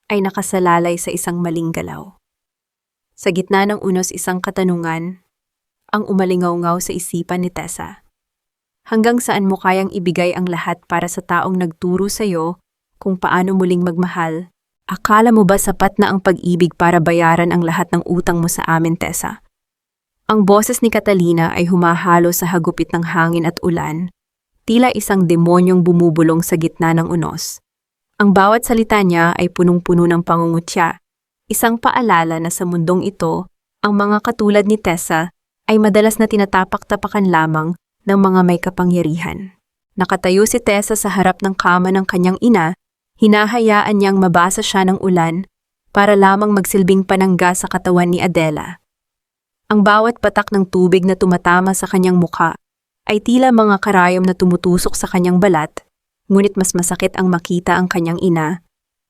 ay nakasalalay sa isang maling galaw. Sa gitna ng unos isang katanungan, ang umalingaw-ngaw sa isipan ni Tessa. Hanggang saan mo kayang ibigay ang lahat para sa taong nagturo sa'yo kung paano muling magmahal? Akala mo ba sapat na ang pag-ibig para bayaran ang lahat ng utang mo sa amin, Tessa? Ang boses ni Catalina ay humahalo sa hagupit ng hangin at ulan, tila isang demonyong bumubulong sa gitna ng unos. Ang bawat salita niya ay punong-puno ng pangungutya, isang paalala na sa mundong ito, ang mga katulad ni Tessa ay madalas na tinatapak-tapakan lamang ng mga may kapangyarihan. Nakatayo si Tessa sa harap ng kama ng kanyang ina, hinahayaan niyang mabasa siya ng ulan para lamang magsilbing panangga sa katawan ni Adela. Ang bawat patak ng tubig na tumatama sa kanyang mukha ay tila mga karayom na tumutusok sa kanyang balat, ngunit mas masakit ang makita ang kanyang ina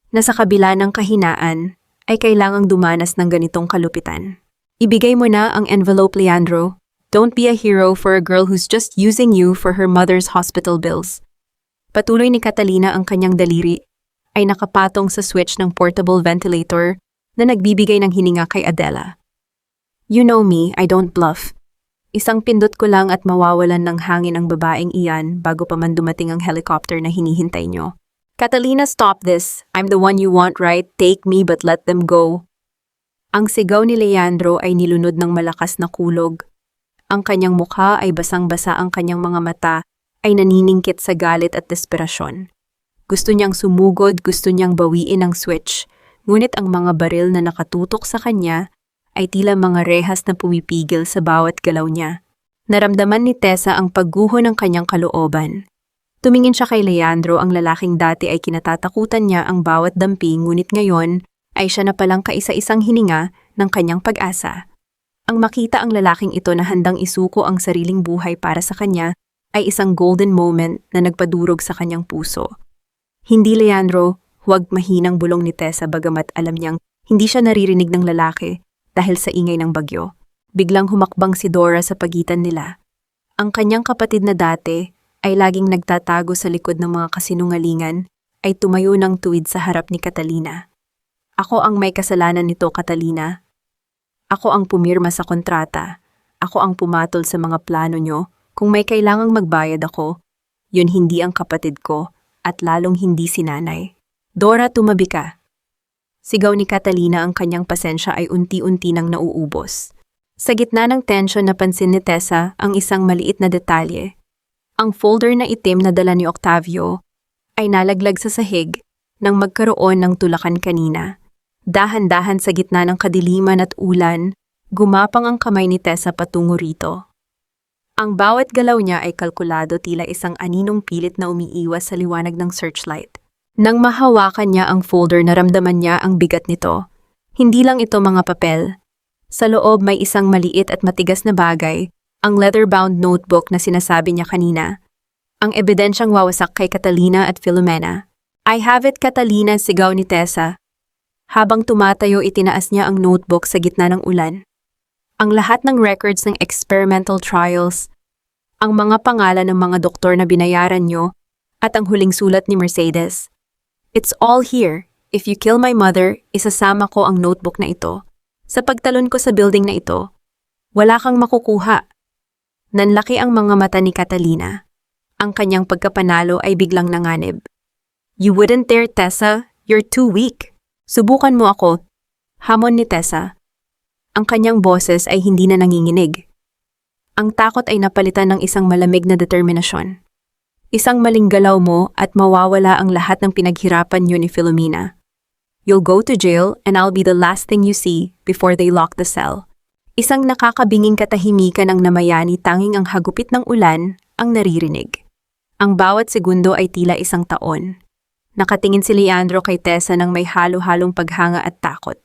na sa kabila ng kahinaan ay kailangang dumanas ng ganitong kalupitan. Ibigay mo na ang envelope, Leandro. Don't be a hero for a girl who's just using you for her mother's hospital bills. Patuloy ni Catalina, ang kanyang daliri ay nakapatong sa switch ng portable ventilator na nagbibigay ng hininga kay Adela. You know me, I don't bluff. Isang pindot ko lang at mawawalan ng hangin ang babaeng iyan bago pa man dumating ang helicopter na hinihintay nyo. Catalina, stop this. I'm the one you want, right? Take me but let them go. Ang sigaw ni Leandro ay nilunod ng malakas na kulog. Ang kanyang mukha ay basang-basa, ang kanyang mga mata ay naniningkit sa galit at desperasyon. Gusto niyang sumugod, gusto niyang bawiin ang switch, ngunit ang mga baril na nakatutok sa kanya ay tila mga rehas na pumipigil sa bawat galaw niya. Naramdaman ni Tessa ang pagguho ng kanyang kalooban. Tumingin siya kay Leandro, ang lalaking dati ay kinatatakutan niya ang bawat dampi, ngunit ngayon ay siya na palang kaisa-isang hininga ng kanyang pag-asa. Ang makita ang lalaking ito na handang isuko ang sariling buhay para sa kanya ay isang golden moment na nagpadurog sa kanyang puso. Hindi, Leandro, huwag, mahinang bulong ni Tessa, bagamat alam niyang hindi siya naririnig ng lalaki dahil sa ingay ng bagyo. Biglang humakbang si Dora sa pagitan nila. Ang kanyang kapatid na dati ay laging nagtatago sa likod ng mga kasinungalingan ay tumayo ng tuwid sa harap ni Catalina. Ako ang may kasalanan nito, Catalina. Ako ang pumirma sa kontrata. Ako ang pumatol sa mga plano nyo. Kung may kailangang magbayad ako, yun hindi ang kapatid ko at lalong hindi si nanay. Dora, tumabi ka. Sigaw ni Catalina, ang kanyang pasensya ay unti-unti nang nauubos. Sa gitna ng tensyon, napansin ni Tessa ang isang maliit na detalye. Ang folder na itim na dala ni Octavio ay nalaglag sa sahig nang magkaroon ng tulakan kanina. Dahan-dahan sa gitna ng kadiliman at ulan, gumapang ang kamay ni Tessa patungo rito. Ang bawat galaw niya ay kalkulado, tila isang aninong pilit na umiiwas sa liwanag ng searchlight. Nang mahawakan niya ang folder, naramdaman niya ang bigat nito. Hindi lang ito mga papel. Sa loob may isang maliit at matigas na bagay, ang leather-bound notebook na sinasabi niya kanina. Ang ebidensyang wawasak kay Catalina at Filomena. I have it, Catalina, sigaw ni Tessa. Habang tumatayo, itinaas niya ang notebook sa gitna ng ulan. Ang lahat ng records ng experimental trials, ang mga pangalan ng mga doktor na binayaran nyo, at ang huling sulat ni Mercedes. It's all here. If you kill my mother, isasama ko ang notebook na ito. Sa pagtalon ko sa building na ito, wala kang makukuha. Nanlaki ang mga mata ni Catalina. Ang kanyang pagkapanalo ay biglang nanganib. You wouldn't dare, Tessa. You're too weak. Subukan mo ako. Hamon ni Tessa. Ang kanyang boses ay hindi na nanginginig. Ang takot ay napalitan ng isang malamig na determinasyon. Isang maling galaw mo at mawawala ang lahat ng pinaghirapan niyo ni Filomena. You'll go to jail and I'll be the last thing you see before they lock the cell. Isang nakakabinging katahimikan ang namayani, tanging ang hagupit ng ulan ang naririnig. Ang bawat segundo ay tila isang taon. Nakatingin si Leandro kay Tessa nang may halo-halong paghanga at takot.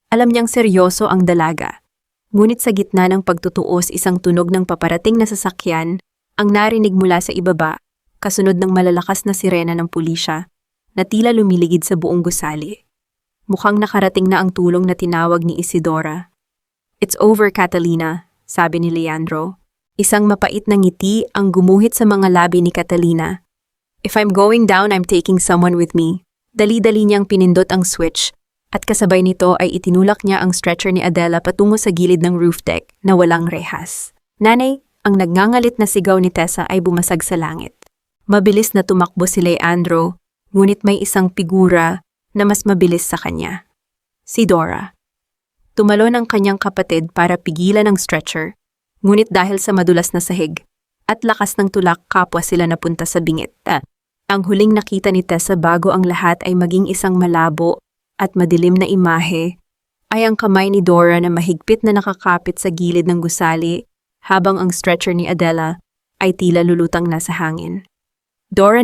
Alam niyang seryoso ang dalaga. Ngunit sa gitna ng pagtutuos, isang tunog ng paparating na sasakyan ang narinig mula sa ibaba, kasunod ng malalakas na sirena ng pulisya na tila lumiligid sa buong gusali. Mukhang nakarating na ang tulong na tinawag ni Isidora. It's over, Catalina, sabi ni Leandro. Isang mapait na ngiti ang gumuhit sa mga labi ni Catalina. If I'm going down, I'm taking someone with me. Dali-dali niyang pinindot ang switch at kasabay nito ay itinulak niya ang stretcher ni Adela patungo sa gilid ng roof deck na walang rehas. Nanay, Ang nagngangalit na sigaw ni Tessa ay bumasag sa langit. Mabilis na tumakbo si Leandro, ngunit may isang figura na mas mabilis sa kanya. Si Dora. Tumalon ang kanyang kapatid para pigilan ang stretcher, ngunit dahil sa madulas na sahig at lakas ng tulak kapwa sila napunta sa bingit. Ang huling nakita ni Tessa bago ang lahat ay maging isang malabo at madilim na imahe ay ang kamay ni Dora na mahigpit na nakakapit sa gilid ng gusali habang ang stretcher ni Adela ay tila lulutang nasa hangin. Dora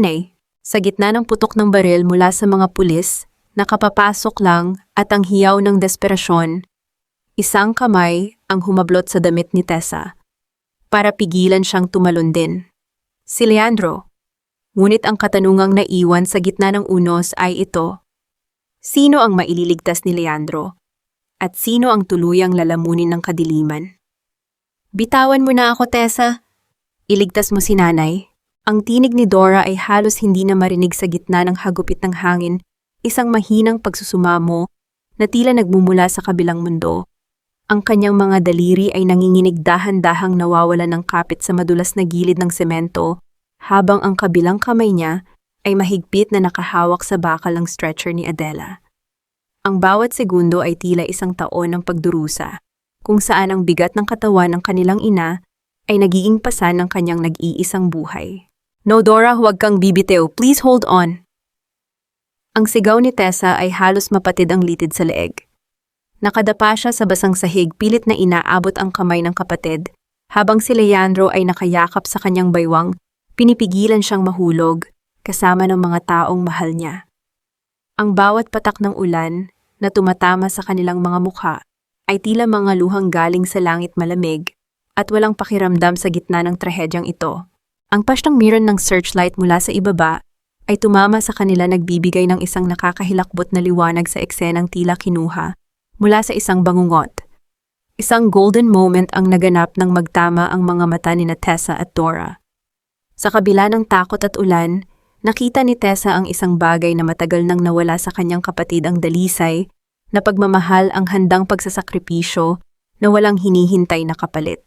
sa gitna ng putok ng baril mula sa mga pulis, nakapapasok lang at ang hiyaw ng desperasyon, isang kamay ang humablot sa damit ni Tessa para pigilan siyang tumalon din. Si Leandro. Ngunit ang katanungang naiwan sa gitna ng unos ay ito. Sino ang maililigtas ni Leandro? At sino ang tuluyang lalamunin ng kadiliman? Bitawan mo na ako, Tessa. Iligtas mo si nanay. Ang tinig ni Dora ay halos hindi na marinig sa gitna ng hagupit ng hangin, isang mahinang pagsusumamo na tila nagmumula sa kabilang mundo. Ang kanyang mga daliri ay nanginginig dahan-dahang nawawalan ng kapit sa madulas na gilid ng semento, habang ang kabilang kamay niya ay mahigpit na nakahawak sa bakal ng stretcher ni Adela. Ang bawat segundo ay tila isang taon ng pagdurusa, kung saan ang bigat ng katawan ng kanilang ina ay nagiging pasan ng kanyang nag-iisang buhay. No, Dora, huwag kang bibitew. Please hold on. Ang sigaw ni Tessa ay halos mapatid ang litid sa leeg. Nakadapa siya sa basang sahig, pilit na inaabot ang kamay ng kapatid, habang si Leandro ay nakayakap sa kanyang baywang, pinipigilan siyang mahulog, kasama ng mga taong mahal niya. Ang bawat patak ng ulan na tumatama sa kanilang mga mukha ay tila mga luhang galing sa langit malamig at walang pakiramdam sa gitna ng trahedyang ito. Ang pasyang miron ng searchlight mula sa ibaba ay tumama sa kanila, nagbibigay ng isang nakakahilakbot na liwanag sa eksenang tila kinuha mula sa isang bangungot. Isang golden moment ang naganap nang magtama ang mga mata ni Tessa at Dora. Sa kabila ng takot at ulan, nakita ni Tessa ang isang bagay na matagal nang nawala sa kanyang kapatid, ang dalisay na pagmamahal, ang handang pagsasakripisyo na walang hinihintay na kapalit.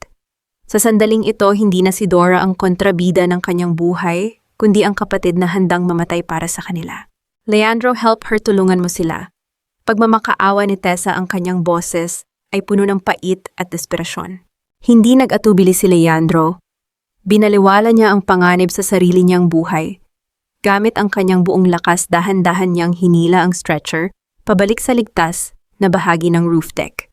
Sa sandaling ito, hindi na si Dora ang kontrabida ng kanyang buhay, kundi ang kapatid na handang mamatay para sa kanila. Leandro, help her, tulungan mo sila. Pagmamakaawa ni Tessa ang kanyang boses ay puno ng pait at desperasyon. Hindi nag-atubili si Leandro. Binaliwala niya ang panganib sa sarili niyang buhay. Gamit ang kanyang buong lakas, dahan-dahan niyang hinila ang stretcher pabalik sa ligtas na bahagi ng roof deck.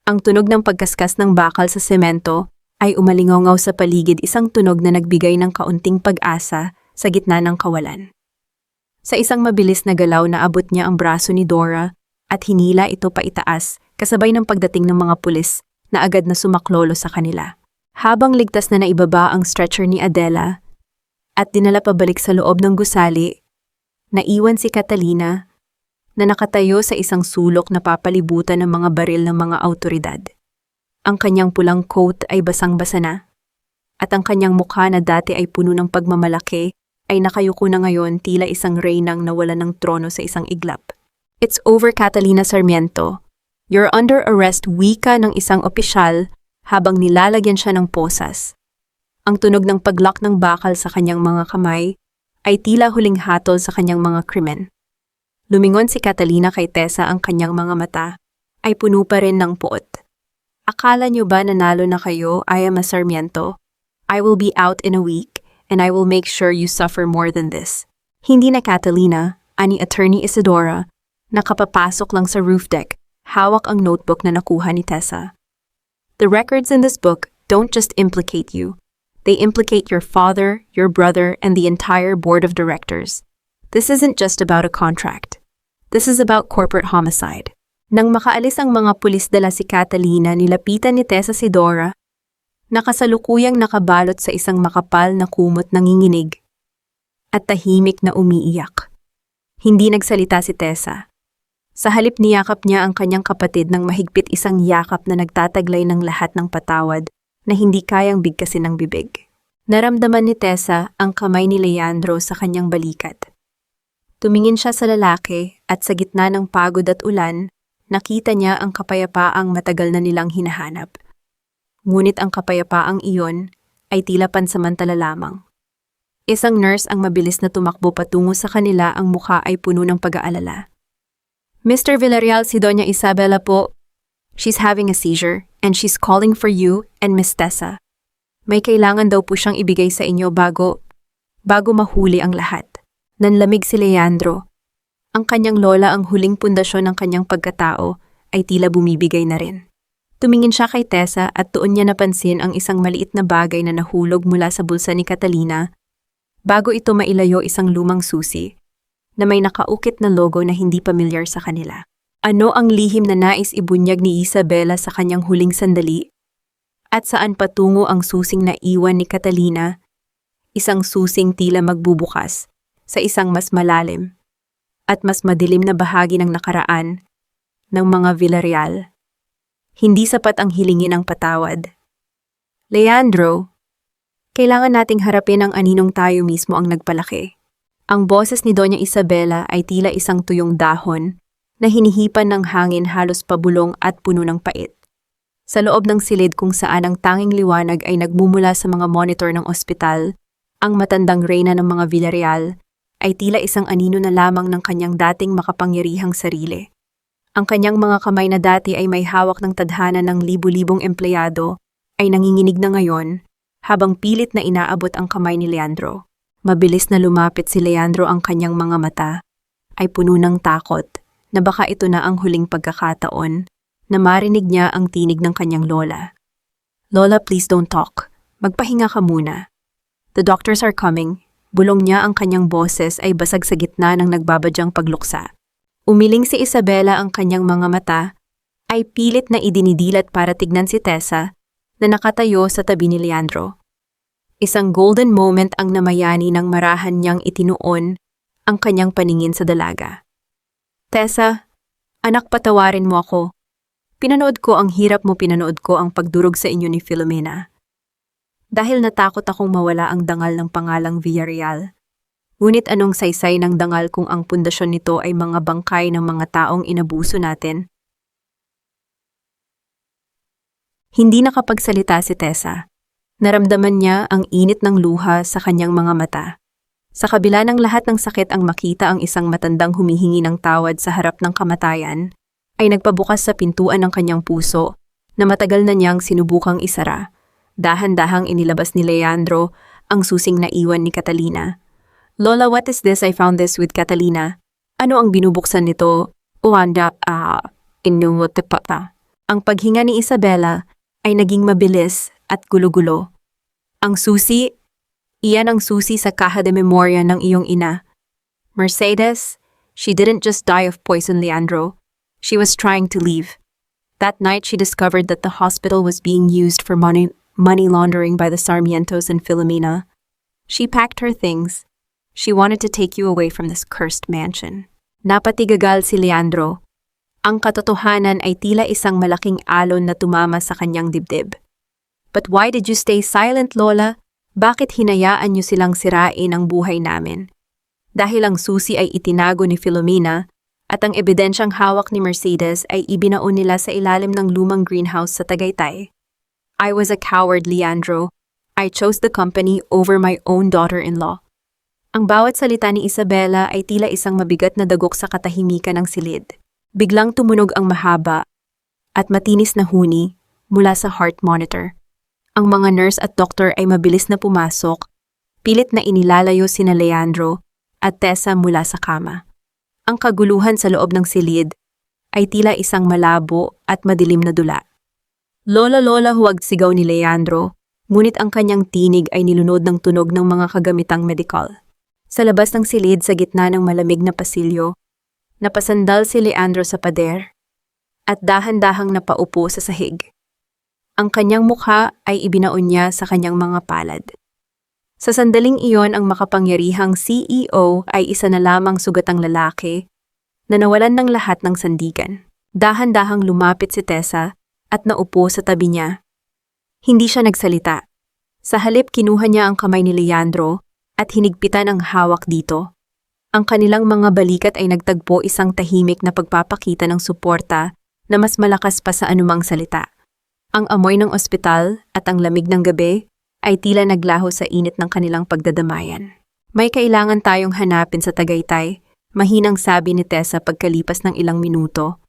Ang tunog ng pagkaskas ng bakal sa semento ay umalingaw sa paligid, isang tunog na nagbigay ng kaunting pag-asa sa gitna ng kawalan. Sa isang mabilis na galaw, naabot niya ang braso ni Dora at hinila ito paitaas, kasabay ng pagdating ng mga pulis na agad na sumaklolo sa kanila. Habang ligtas na naibaba ang stretcher ni Adela at dinala pabalik sa loob ng gusali, naiwan si Catalina na nakatayo sa isang sulok na papalibutan ng mga baril ng mga awtoridad. Ang kanyang pulang coat ay basang-basa na, at ang kanyang mukha na dati ay puno ng pagmamalaki ay nakayuko na ngayon, tila isang reynang nawala ng trono sa isang iglap. It's over, Catalina Sarmiento. You're under arrest, wika ng isang opisyal habang nilalagyan siya ng posas. Ang tunog ng paglock ng bakal sa kanyang mga kamay ay tila huling hatol sa kanyang mga krimen. Lumingon si Catalina kay Tessa, ang kanyang mga mata ay puno pa rin ng puot. Akala niyo ba nanalo na kayo, Ayama Sarmiento? I will be out in a week and I will make sure you suffer more than this. Hindi na Catalina, ani Attorney Isidora, nakapapasok lang sa roof deck, hawak ang notebook na nakuha ni Tessa. The records in this book don't just implicate you. They implicate your father, your brother, and the entire board of directors. This isn't just about a contract. This is about corporate homicide. Nang makaalis ang mga pulis, dala si Catalina, nilapitan ni Tessa si Dora, nakasalukuyang nakabalot sa isang makapal na kumot, nanginginig at tahimik na umiiyak. Hindi nagsalita si Tessa. Sa halip, niyakap niya ang kanyang kapatid ng mahigpit, isang yakap na nagtataglay ng lahat ng patawad na hindi kayang bigkasin ng bibig. Naramdaman ni Tessa ang kamay ni Leandro sa kanyang balikat. Tumingin siya sa lalaki at sa gitna ng pagod at ulan, nakita niya ang kapayapaang matagal na nilang hinahanap. Ngunit ang kapayapaang iyon ay tila pansamantala lamang. Isang nurse ang mabilis na tumakbo patungo sa kanila, ang mukha ay puno ng pag-aalala. Mr. Villarreal, si Doña Isabela po. She's having a seizure and she's calling for you and Miss Tessa. May kailangan daw po siyang ibigay sa inyo bago mahuli ang lahat. Nanlamig si Leandro. Ang kanyang lola, ang huling pundasyon ng kanyang pagkatao, ay tila bumibigay na rin. Tumingin siya kay Tessa at doon niya napansin ang isang maliit na bagay na nahulog mula sa bulsa ni Catalina. Bago ito mailayo, isang lumang susi na may nakaukit na logo na hindi pamilyar sa kanila. Ano ang lihim na nais ibunyag ni Isabela sa kanyang huling sandali? At saan patungo ang susing naiwan ni Catalina? Isang susing tila magbubukas sa isang mas malalim at mas madilim na bahagi ng nakaraan ng mga Villarreal. Hindi sapat ang hilingin ng patawad. Leandro, kailangan nating harapin ang aninong tayo mismo ang nagpalaki. Ang boses ni Doña Isabela ay tila isang tuyong dahon na hinihipan ng hangin, halos pabulong at puno ng pait. Sa loob ng silid kung saan ang tanging liwanag ay nagmumula sa mga monitor ng ospital, ang matandang reyna ng mga Villarreal ay tila isang anino na lamang ng kanyang dating makapangyarihang sarili. Ang kanyang mga kamay na dati ay may hawak ng tadhana ng libu-libong empleyado ay nanginginig na ngayon habang pilit na inaabot ang kamay ni Leandro. Mabilis na lumapit si Leandro, ang kanyang mga mata ay puno ng takot na baka ito na ang huling pagkakataon na marinig niya ang tinig ng kanyang lola. Lola, please don't talk. Magpahinga ka muna. The doctors are coming. Bulong niya, ang kanyang boses ay basag sa gitna ng nagbabadyang pagluksa. Umiling si Isabela, ang kanyang mga mata ay pilit na idinidilat para tignan si Tessa na nakatayo sa tabi ni Leandro. Isang golden moment ang namayani nang marahan niyang itinuon ang kanyang paningin sa dalaga. Tessa, anak, patawarin mo ako. Pinanood ko ang hirap mo, pinanood ko ang pagdurog sa inyo ni Filomena. Dahil natakot akong mawala ang dangal ng pangalang Villarreal. Ngunit anong saysay ng dangal kung ang pundasyon nito ay mga bangkay ng mga taong inabuso natin? Hindi nakapagsalita si Tessa. Naramdaman niya ang init ng luha sa kanyang mga mata. Sa kabila ng lahat ng sakit, ang makita ang isang matandang humihingi ng tawad sa harap ng kamatayan ay nagpabukas sa pintuan ng kanyang puso na matagal na niyang sinubukang isara. Dahan-dahang inilabas ni Leandro ang susing naiwan ni Catalina. Lola, what is this? I found this with Catalina. Ano ang binubuksan nito? Ang paghinga ni Isabela ay naging mabilis at gulo-gulo. Ang susi, iyan ang susi sa kaha de memoria ng iyong ina. Mercedes, she didn't just die of poison, Leandro. She was trying to leave. That night she discovered that the hospital was being used for money laundering by the Sarmientos and Filomena. She packed her things. She wanted to take you away from this cursed mansion. Napatigagal si Leandro. Ang katotohanan ay tila isang malaking alon na tumama sa kanyang dibdib. But why did you stay silent, Lola? Bakit hinayaan niyo silang sirain ang buhay namin? Dahil ang susi ay itinago ni Filomena at ang ebidensyang hawak ni Mercedes ay ibinaon nila sa ilalim ng lumang greenhouse sa Tagaytay. I was a coward, Leandro. I chose the company over my own daughter-in-law. Ang bawat salita ni Isabela ay tila isang mabigat na dagok sa katahimikan ng silid. Biglang tumunog ang mahaba at matinis na huni mula sa heart monitor. Ang mga nurse at doktor ay mabilis na pumasok, pilit na inilalayo sina Leandro at Tessa mula sa kama. Ang kaguluhan sa loob ng silid ay tila isang malabo at madilim na dula. Lola, Lola, huwag, sigaw ni Leandro, ngunit ang kanyang tinig ay nilunod ng tunog ng mga kagamitang medikal. Sa labas ng silid, sa gitna ng malamig na pasilyo, napasandal si Leandro sa pader at dahan-dahang napaupo sa sahig. Ang kanyang mukha ay ibinaon niya sa kanyang mga palad. Sa sandaling iyon, ang makapangyarihang CEO ay isa na lamang sugatang lalaki na nawalan ng lahat ng sandigan. Dahan-dahang lumapit si Tessa at naupo sa tabi niya. Hindi siya nagsalita. Sa halip, kinuha niya ang kamay ni Leandro at hinigpitan ang hawak dito. Ang kanilang mga balikat ay nagtagpo, isang tahimik na pagpapakita ng suporta na mas malakas pa sa anumang salita. Ang amoy ng ospital at ang lamig ng gabi ay tila naglaho sa init ng kanilang pagdadamayan. May kailangan tayong hanapin sa Tagaytay, mahinang sabi ni Tessa pagkalipas ng ilang minuto.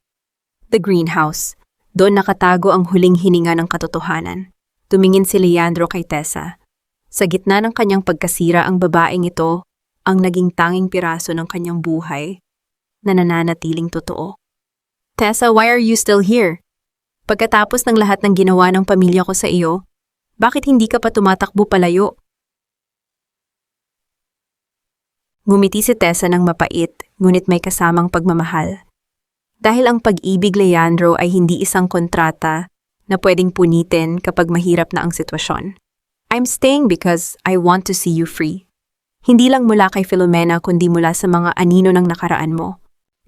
The greenhouse. Doon nakatago ang huling hininga ng katotohanan. Tumingin si Leandro kay Tessa. Sa gitna ng kanyang pagkasira ang babaeng ito, ang naging tanging piraso ng kanyang buhay, na nananatiling totoo. Tessa, why are you still here? Pagkatapos ng lahat ng ginawa ng pamilya ko sa iyo, bakit hindi ka pa tumatakbo palayo? Ngumiti si Tessa ng mapait, ngunit may kasamang pagmamahal. Dahil ang pag-ibig, Leandro, ay hindi isang kontrata na pwedeng punitin kapag mahirap na ang sitwasyon. I'm staying because I want to see you free. Hindi lang mula kay Filomena kundi mula sa mga anino ng nakaraan mo.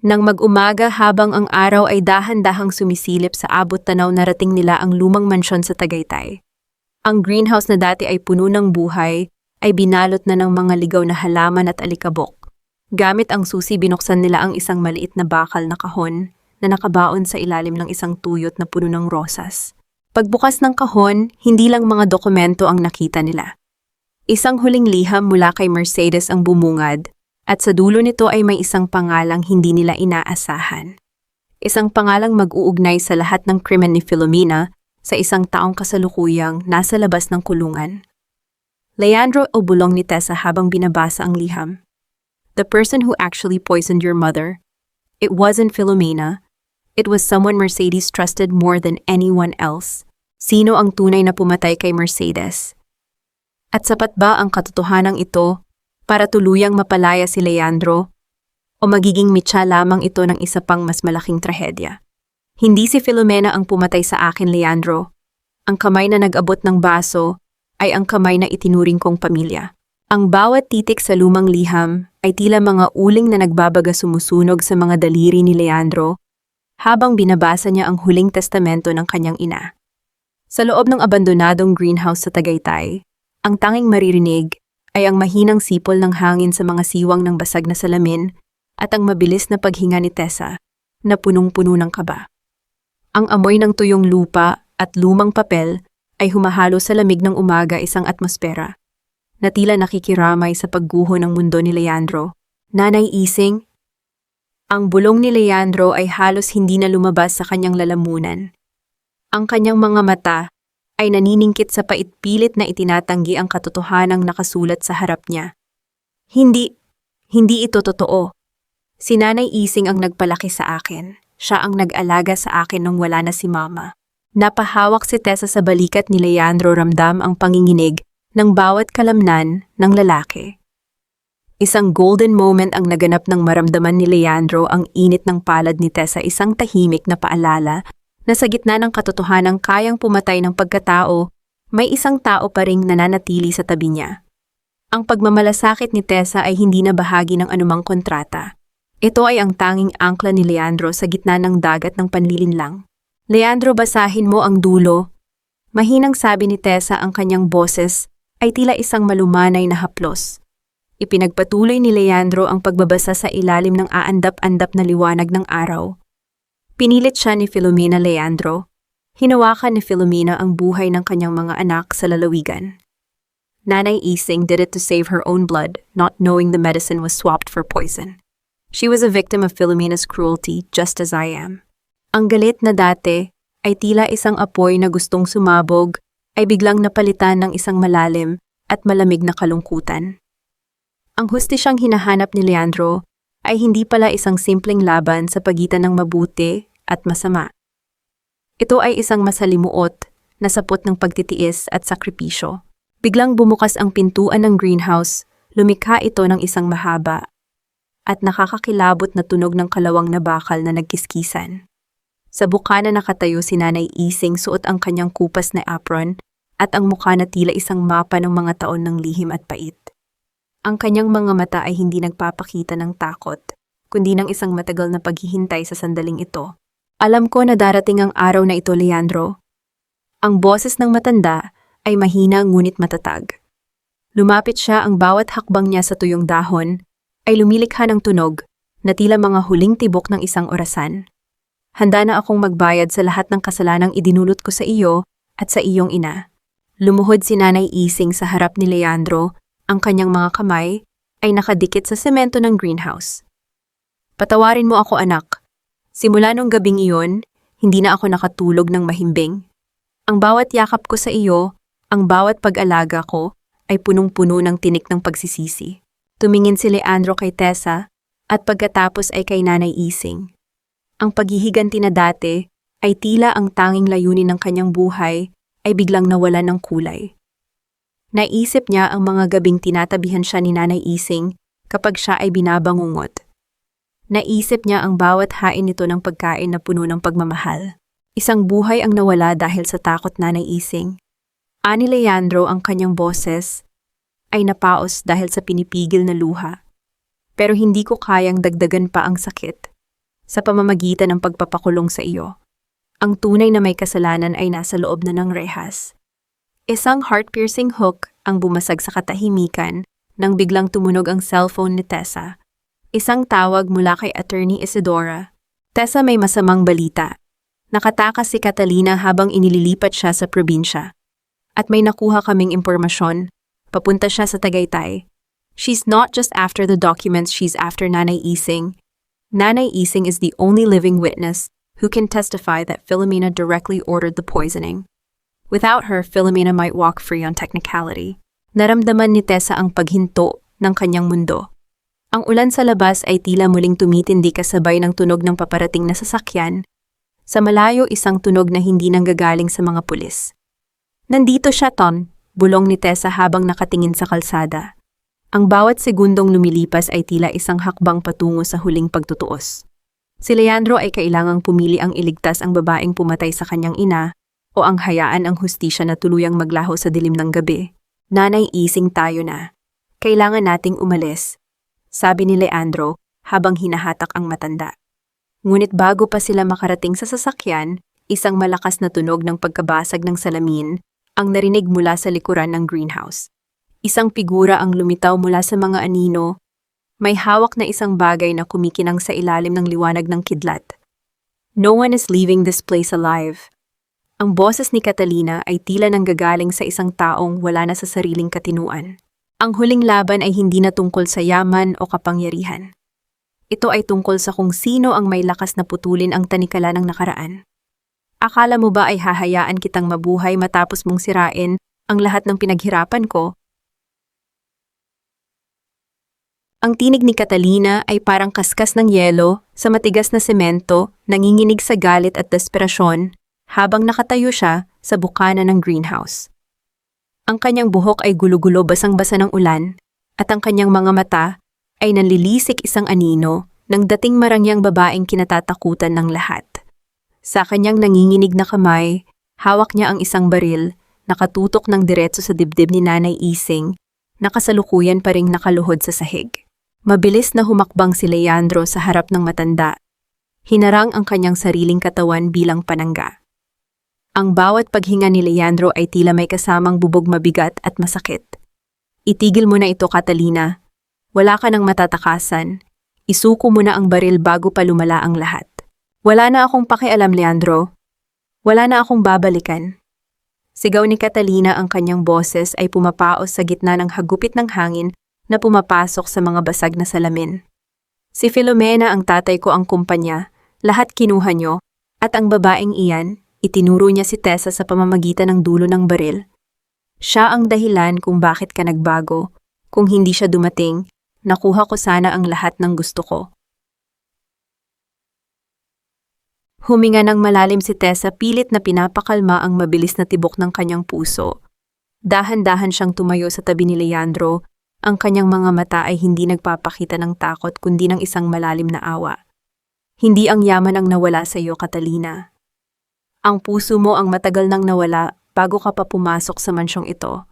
Nang mag-umaga habang ang araw ay dahan-dahang sumisilip sa abot-tanaw, narating nila ang lumang mansyon sa Tagaytay. Ang greenhouse na dati ay puno ng buhay ay binalot na ng mga ligaw na halaman at alikabok. Gamit ang susi, binuksan nila ang isang maliit na bakal na kahon na nakabaon sa ilalim ng isang tuyot na puno ng rosas. Pagbukas ng kahon, hindi lang mga dokumento ang nakita nila. Isang huling liham mula kay Mercedes ang bumungad, at sa dulo nito ay may isang pangalang hindi nila inaasahan. Isang pangalang mag-uugnay sa lahat ng krimen ni Filomena sa isang taong kasalukuyang nasa labas ng kulungan. Leandro, o bulong ni Tessa habang binabasa ang liham. The person who actually poisoned your mother, it wasn't Filomena. It was someone Mercedes trusted more than anyone else. Sino ang tunay na pumatay kay Mercedes? At sapat ba ang katotohanan ito para tuluyang mapalaya si Leandro, o magiging mitya lamang ito ng isa pang mas malaking trahedya? Hindi si Filomena ang pumatay sa akin, Leandro. Ang kamay na nag-abot ng baso ay ang kamay na itinuring kong pamilya. Ang bawat titik sa lumang liham ay tila mga uling na nagbabaga sumusunog sa mga daliri ni Leandro habang binabasa niya ang huling testamento ng kanyang ina. Sa loob ng abandonadong greenhouse sa Tagaytay, ang tanging maririnig ay ang mahinang sipol ng hangin sa mga siwang ng basag na salamin at ang mabilis na paghinga ni Tessa na punong-puno ng kaba. Ang amoy ng tuyong lupa at lumang papel ay humahalo sa lamig ng umaga, isang atmosfera na tila nakikiramay sa pagguho ng mundo ni Leandro. Nanay Ising, ang bulong ni Leandro ay halos hindi na lumabas sa kanyang lalamunan. Ang kanyang mga mata ay naniningkit sa pait-pilit na itinatanggi ang katotohanang nakasulat sa harap niya. Hindi ito totoo. Si Nanay Ising ang nagpalaki sa akin. Siya ang nag-alaga sa akin nung wala na si Mama. Napahawak si Tessa sa balikat ni Leandro, ramdam ang panginginig ng bawat kalamnan ng lalaki. Isang golden moment ang naganap nang maramdaman ni Leandro ang init ng palad ni Tessa, isang tahimik na paalala na sa gitna ng katotohanang kayang pumatay ng pagkatao, may isang tao pa ring nananatili sa tabi niya. Ang pagmamalasakit ni Tessa ay hindi na bahagi ng anumang kontrata. Ito ay ang tanging angkla ni Leandro sa gitna ng dagat ng panlilinlang. Leandro, basahin mo ang dulo. Mahinang sabi ni Tessa, ang kanyang boses ay tila isang malumanay na haplos. Ipinagpatuloy ni Leandro ang pagbabasa sa ilalim ng aandap-andap na liwanag ng araw. Pinilit siya ni Filomena, Leandro. Hinawakan ni Filomena ang buhay ng kanyang mga anak sa lalawigan. Nanay Ising did it to save her own blood, not knowing the medicine was swapped for poison. She was a victim of Filomena's cruelty, just as I am. Ang galit na dati ay tila isang apoy na gustong sumabog, ay biglang napalitan ng isang malalim at malamig na kalungkutan. Ang hustisyang hinahanap ni Leandro ay hindi pala isang simpleng laban sa pagitan ng mabuti at masama. Ito ay isang masalimuot na sapot ng pagtitiis at sakripisyo. Biglang bumukas ang pintuan ng greenhouse, lumikha ito ng isang mahaba at nakakakilabot na tunog ng kalawang na bakal na nagkiskisan. Sa bukana nakatayo si Nanay Ising, suot ang kanyang kupas na apron at ang mukha na tila isang mapa ng mga taon ng lihim at pait. Ang kanyang mga mata ay hindi nagpapakita ng takot, kundi ng isang matagal na paghihintay sa sandaling ito. Alam ko na darating ang araw na ito, Leandro. Ang boses ng matanda ay mahina ngunit matatag. Lumapit siya, ang bawat hakbang niya sa tuyong dahon ay lumilikha ng tunog na tila mga huling tibok ng isang orasan. Handa na akong magbayad sa lahat ng kasalanang idinulot ko sa iyo at sa iyong ina. Lumuhod si Nanay Ising sa harap ni Leandro, ang kanyang mga kamay ay nakadikit sa semento ng greenhouse. Patawarin mo ako, anak. Simula nung gabing iyon, hindi na ako nakatulog ng mahimbing. Ang bawat yakap ko sa iyo, ang bawat pag-alaga ko, ay punong-puno ng tinik ng pagsisisi. Tumingin si Leandro kay Tessa at pagkatapos ay kay Nanay Ising. Ang paghihiganti na dati ay tila ang tanging layunin ng kanyang buhay ay biglang nawalan ng kulay. Naisip niya ang mga gabing tinatabihan siya ni Nanay Ising kapag siya ay binabangungot. Naisip niya ang bawat hain nito ng pagkain na puno ng pagmamahal. Isang buhay ang nawala dahil sa takot, Nanay Ising. Ani Leandro, ang kanyang boses ay napaos dahil sa pinipigil na luha. Pero hindi ko kayang dagdagan pa ang sakit sa pamamagitan ng pagpapakulong sa iyo. Ang tunay na may kasalanan ay nasa loob na ng rehas. Isang heart-piercing hook ang bumasag sa katahimikan nang biglang tumunog ang cellphone ni Tessa. Isang tawag mula kay Attorney Isidora. Tessa, may masamang balita. Nakatakas si Catalina habang inililipat siya sa probinsya. At may nakuha kaming impormasyon. Papunta siya sa Tagaytay. She's not just after the documents, she's after Nanay Ising. Nanay Ising is the only living witness who can testify that Filomena directly ordered the poisoning. Without her, Filomena might walk free on technicality. Naramdaman ni Tessa ang paghinto ng kanyang mundo. Ang ulan sa labas ay tila muling tumitindi kasabay ng tunog ng paparating na sasakyan. Sa malayo, isang tunog na hindi nanggagaling sa mga pulis. Nandito siya, Ton, bulong ni Tessa habang nakatingin sa kalsada. Ang bawat segundong lumilipas ay tila isang hakbang patungo sa huling pagtutuos. Si Leandro ay kailangang pumili ang iligtas ang babaeng pumatay sa kanyang ina o ang hayaan ang hustisya na tuluyang maglaho sa dilim ng gabi. Nanay Ising, tayo na. Kailangan nating umalis, sabi ni Leandro habang hinahatak ang matanda. Ngunit bago pa sila makarating sa sasakyan, isang malakas na tunog ng pagkabasag ng salamin ang narinig mula sa likuran ng greenhouse. Isang figura ang lumitaw mula sa mga anino. May hawak na isang bagay na kumikinang sa ilalim ng liwanag ng kidlat. No one is leaving this place alive. Ang boses ni Catalina ay tila nanggagaling sa isang taong wala na sa sariling katinuan. Ang huling laban ay hindi na tungkol sa yaman o kapangyarihan. Ito ay tungkol sa kung sino ang may lakas na putulin ang tanikala ng nakaraan. Akala mo ba ay hahayaan kitang mabuhay matapos mong sirain ang lahat ng pinaghirapan ko? Ang tinig ni Catalina ay parang kaskas ng yelo sa matigas na semento, nanginginig sa galit at desperasyon habang nakatayo siya sa bukana ng greenhouse. Ang kanyang buhok ay gulo-gulo basang-basa ng ulan at ang kanyang mga mata ay nanlilisik isang anino ng dating marangyang babaeng kinatatakutan ng lahat. Sa kanyang nanginginig na kamay, hawak niya ang isang baril, nakatutok ng diretso sa dibdib ni Nanay Ising, na kasalukuyan pa ring nakaluhod sa sahig. Mabilis na humakbang si Leandro sa harap ng matanda. Hinarang ang kanyang sariling katawan bilang panangga. Ang bawat paghinga ni Leandro ay tila may kasamang bubog mabigat at masakit. Itigil mo na ito, Catalina. Wala ka nang matatakasan. Isuko mo na ang baril bago pa lumala ang lahat. Wala na akong pakialam, Leandro. Wala na akong babalikan. Sigaw ni Catalina, ang kanyang boses ay pumapaos sa gitna ng hagupit ng hangin na pumapasok sa mga basag na salamin. Si Filomena, ang tatay ko, ang kumpanya, lahat kinuha nyo, at ang babaeng iyan, itinuro niya si Tessa sa pamamagitan ng dulo ng baril. Siya ang dahilan kung bakit ka nagbago. Kung hindi siya dumating, nakuha ko sana ang lahat ng gusto ko. Huminga ng malalim si Tessa, pilit na pinapakalma ang mabilis na tibok ng kanyang puso. Dahan-dahan siyang tumayo sa tabi ni Leandro. Ang kanyang mga mata ay hindi nagpapakita ng takot kundi ng isang malalim na awa. Hindi ang yaman ang nawala sa iyo, Catalina. Ang puso mo ang matagal nang nawala bago ka pa pumasok sa mansyong ito.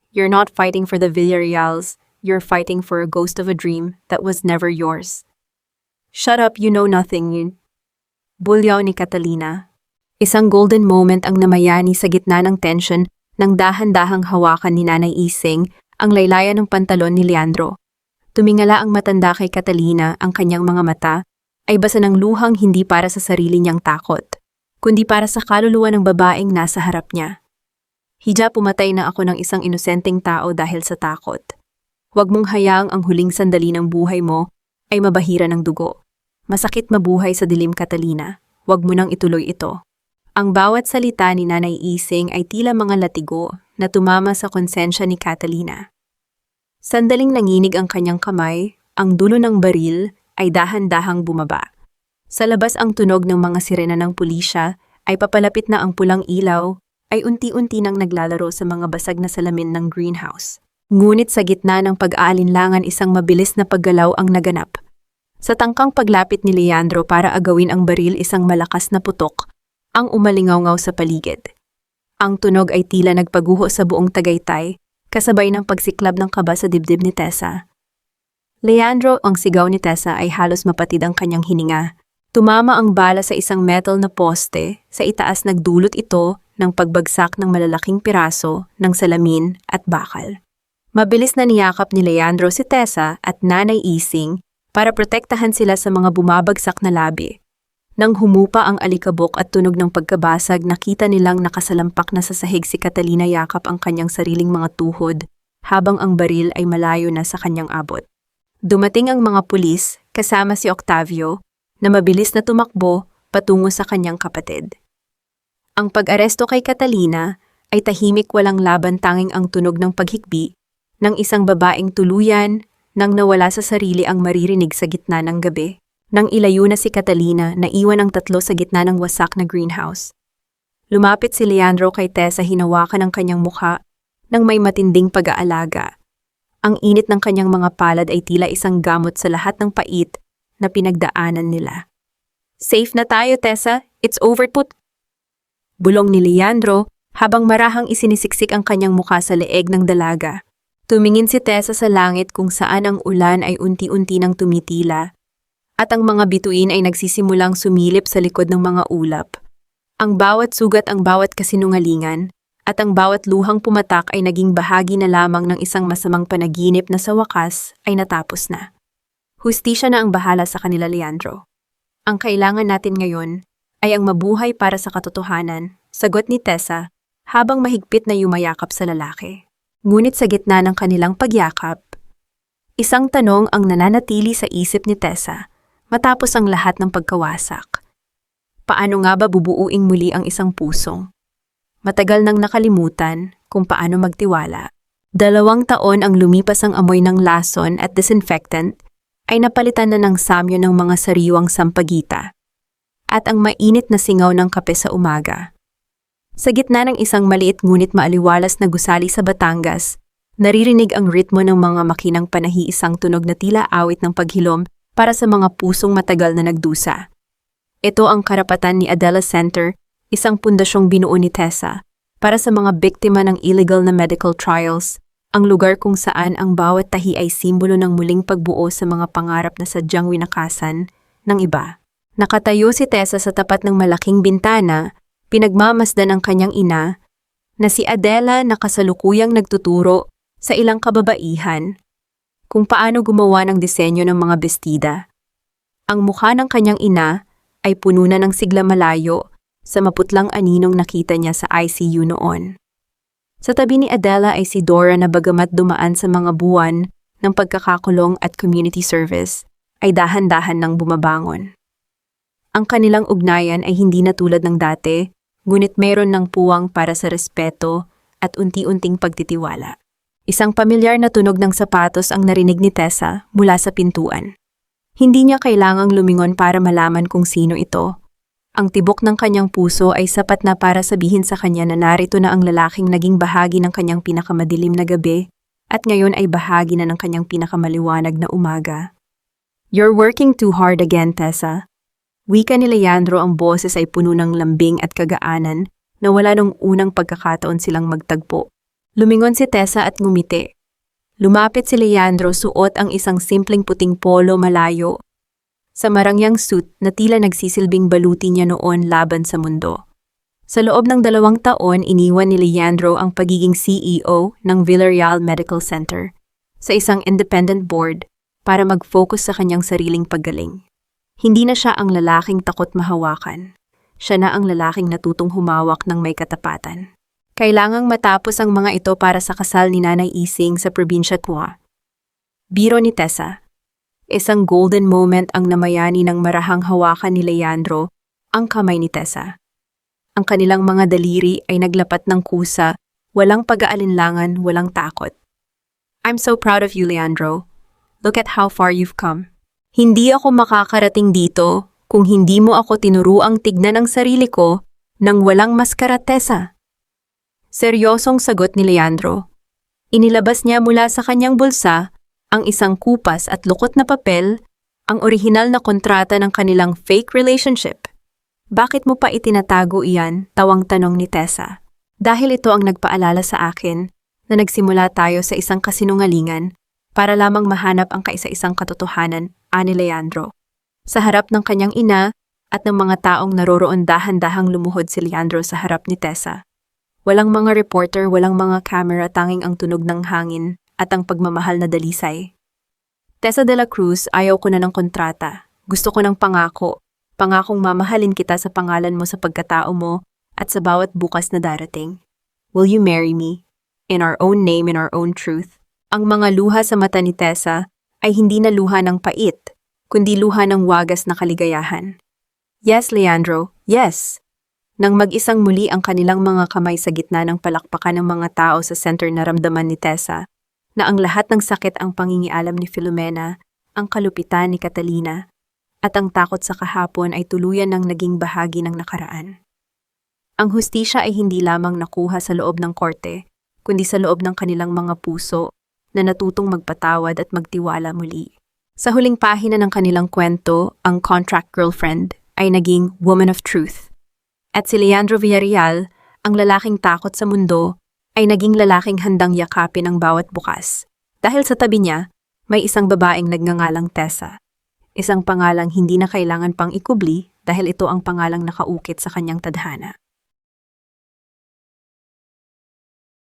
You're not fighting for the Villarreals, you're fighting for a ghost of a dream that was never yours. Shut up, you know nothing, yun. Bulyaw ni Catalina. Isang golden moment ang namayani sa gitna ng tension nang dahan-dahang hawakan ni Nanay Ising ang laylayan ng pantalon ni Leandro. Tumingala ang matanda kay Catalina, ang kanyang mga mata ay basa ng luhang hindi para sa sarili niyang takot, kundi para sa kaluluwa ng babaeng nasa harap niya. Hija, pumatay na ako ng isang inosenteng tao dahil sa takot. Huwag mong hayaang ang huling sandali ng buhay mo ay mabahira ng dugo. Masakit mabuhay sa dilim, Catalina. Huwag mo nang ituloy ito. Ang bawat salita ni Nanay Ising ay tila mga latigo na tumama sa konsensya ni Catalina. Sandaling nanginig ang kanyang kamay, ang dulo ng baril ay dahan-dahang bumaba. Sa labas ang tunog ng mga sirena ng pulisya ay papalapit na ang pulang ilaw ay unti-unti nang naglalaro sa mga basag na salamin ng greenhouse. Ngunit sa gitna ng pag-aalinlangan isang mabilis na paggalaw ang naganap. Sa tangkang paglapit ni Leandro para agawin ang baril, isang malakas na putok ang umalingaw-ngaw sa paligid. Ang tunog ay tila nagpaguho sa buong Tagaytay, kasabay ng pagsiklab ng kaba sa dibdib ni Tessa. Leandro, ang sigaw ni Tessa ay halos mapatid ang kanyang hininga. Tumama ang bala sa isang metal na poste, sa itaas nagdulot ito ng pagbagsak ng malalaking piraso ng salamin at bakal. Mabilis na niyakap ni Leandro si Tessa at Nanay Ising para protektahan sila sa mga bumabagsak na labi. Nang humupa ang alikabok at tunog ng pagkabasag, nakita nilang nakasalampak na sa sahig si Catalina, yakap ang kanyang sariling mga tuhod habang ang baril ay malayo na sa kanyang abot. Dumating ang mga pulis kasama si Octavio na mabilis na tumakbo patungo sa kanyang kapatid. Ang pag-aresto kay Catalina ay tahimik, walang laban, tanging ang tunog ng paghikbi ng isang babaeng tuluyan nang nawala sa sarili ang maririnig sa gitna ng gabi. Nang ilayo na si Catalina, naiwan ang tatlo sa gitna ng wasak na greenhouse. Lumapit si Leandro kay Tessa, hinawakan ang kanyang mukha nang may matinding pag-aalaga. Ang init ng kanyang mga palad ay tila isang gamot sa lahat ng pait na pinagdaanan nila. "Safe na tayo, Tessa. It's over, put." Bulong ni Leandro habang marahang isinisiksik ang kanyang mukha sa leeg ng dalaga. Tumingin si Tessa sa langit kung saan ang ulan ay unti-unti nang tumitila at ang mga bituin ay nagsisimulang sumilip sa likod ng mga ulap. Ang bawat sugat, ang bawat kasinungalingan, at ang bawat luhang pumatak ay naging bahagi na lamang ng isang masamang panaginip na sa wakas ay natapos na. Hustisya na ang bahala sa kanila, Leandro. Ang kailangan natin ngayon ay ang mabuhay para sa katotohanan, sagot ni Tessa habang mahigpit na yumayakap sa lalaki. Ngunit sa gitna ng kanilang pagyakap, isang tanong ang nananatili sa isip ni Tessa matapos ang lahat ng pagkawasak. Paano nga ba bubuuing muli ang isang puso? Matagal nang nakalimutan kung paano magtiwala. 2 taon ang lumipas, ang amoy ng lason at disinfectant ay napalitan na ng samyo ng mga sariwang sampagita at ang mainit na singaw ng kape sa umaga. Sa gitna ng isang maliit ngunit maaliwalas na gusali sa Batangas, naririnig ang ritmo ng mga makinang panahi, isang tunog na tila awit ng paghilom para sa mga pusong matagal na nagdusa. Ito ang karapatan ni Adela Center, isang pundasyong binuo ni Tessa para sa mga biktima ng illegal na medical trials, ang lugar kung saan ang bawat tahi ay simbolo ng muling pagbuo sa mga pangarap na sadyang winakasan ng iba. Nakatayo si Tessa sa tapat ng malaking bintana, pinagmamasdan ang kanyang ina na si Adela na kasalukuyang nagtuturo sa ilang kababaihan kung paano gumawa ng disenyo ng mga bestida. Ang mukha ng kanyang ina ay puno na ng sigla malayo sa maputlang aninong nakita niya sa ICU noon. Sa tabi ni Adela ay si Dora na bagamat dumaan sa mga buwan ng pagkakakulong at community service, ay dahan-dahan nang bumabangon. Ang kanilang ugnayan ay hindi na tulad ng dati, ngunit mayroon ng puwang para sa respeto at unti-unting pagtitiwala. Isang pamilyar na tunog ng sapatos ang narinig ni Tessa mula sa pintuan. Hindi niya kailangang lumingon para malaman kung sino ito. Ang tibok ng kanyang puso ay sapat na para sabihin sa kanya na narito na ang lalaking naging bahagi ng kanyang pinakamadilim na gabi at ngayon ay bahagi na ng kanyang pinakamaliwanag na umaga. "You're working too hard again, Tessa." Wika ni Leandro, ang boses ay puno ng lambing at kagaanan na wala nung unang pagkakataon silang magtagpo. Lumingon si Tessa at ngumiti. Lumapit si Leandro, suot ang isang simpleng puting polo malayo sa marangyang suit na tila nagsisilbing baluti niya noon laban sa mundo. Sa loob ng 2 taon, iniwan ni Leandro ang pagiging CEO ng Villarreal Medical Center sa isang independent board para mag-focus sa kanyang sariling paggaling. Hindi na siya ang lalaking takot mahawakan. Siya na ang lalaking natutong humawak ng may katapatan. Kailangang matapos ang mga ito para sa kasal ni Nanay Ising sa probinsya Tua. Biro ni Tessa. Isang golden moment ang namayani ng marahang hawakan ni Leandro, ang kamay ni Tessa. Ang kanilang mga daliri ay naglapat ng kusa, walang pag-aalinlangan, walang takot. I'm so proud of you, Leandro. Look at how far you've come. Hindi ako makakarating dito kung hindi mo ako tinuruang tignan ang sarili ko nang walang maskara, Tessa. Seryosong sagot ni Leandro. Inilabas niya mula sa kanyang bulsa ang isang kupas at lukot na papel, ang orihinal na kontrata ng kanilang fake relationship. Bakit mo pa itinatago iyan? Tawang tanong ni Tessa. Dahil ito ang nagpaalala sa akin na nagsimula tayo sa isang kasinungalingan para lamang mahanap ang kaisa-isang katotohanan, ani Leandro. Sa harap ng kanyang ina at ng mga taong naroroon dahan-dahang lumuhod si Leandro sa harap ni Tessa. Walang mga reporter, walang mga camera, tanging ang tunog ng hangin at ang pagmamahal na dalisay. Tessa de la Cruz, ayaw ko na ng kontrata. Gusto ko ng pangako. Pangakong mamahalin kita sa pangalan mo sa pagkatao mo at sa bawat bukas na darating. Will you marry me? In our own name, in our own truth. Ang mga luha sa mata ni Tessa ay hindi na luha ng pait, kundi luha ng wagas na kaligayahan. Yes, Leandro, yes. Nang mag-isang muli ang kanilang mga kamay sa gitna ng palakpakan ng mga tao sa center, naramdaman ni Tessa na ang lahat ng sakit, ang pangingialam ni Filomena, ang kalupitan ni Catalina, at ang takot sa kahapon ay tuluyan ng naging bahagi ng nakaraan. Ang hustisya ay hindi lamang nakuha sa loob ng korte, kundi sa loob ng kanilang mga puso na natutong magpatawad at magtiwala muli. Sa huling pahina ng kanilang kwento, ang contract girlfriend ay naging woman of truth. At si Leandro Villarreal, ang lalaking takot sa mundo, ay naging lalaking handang yakapin ang bawat bukas. Dahil sa tabi niya, may isang babaeng nagngangalang Tessa. Isang pangalang hindi na kailangan pang ikubli dahil ito ang pangalang nakaukit sa kanyang tadhana.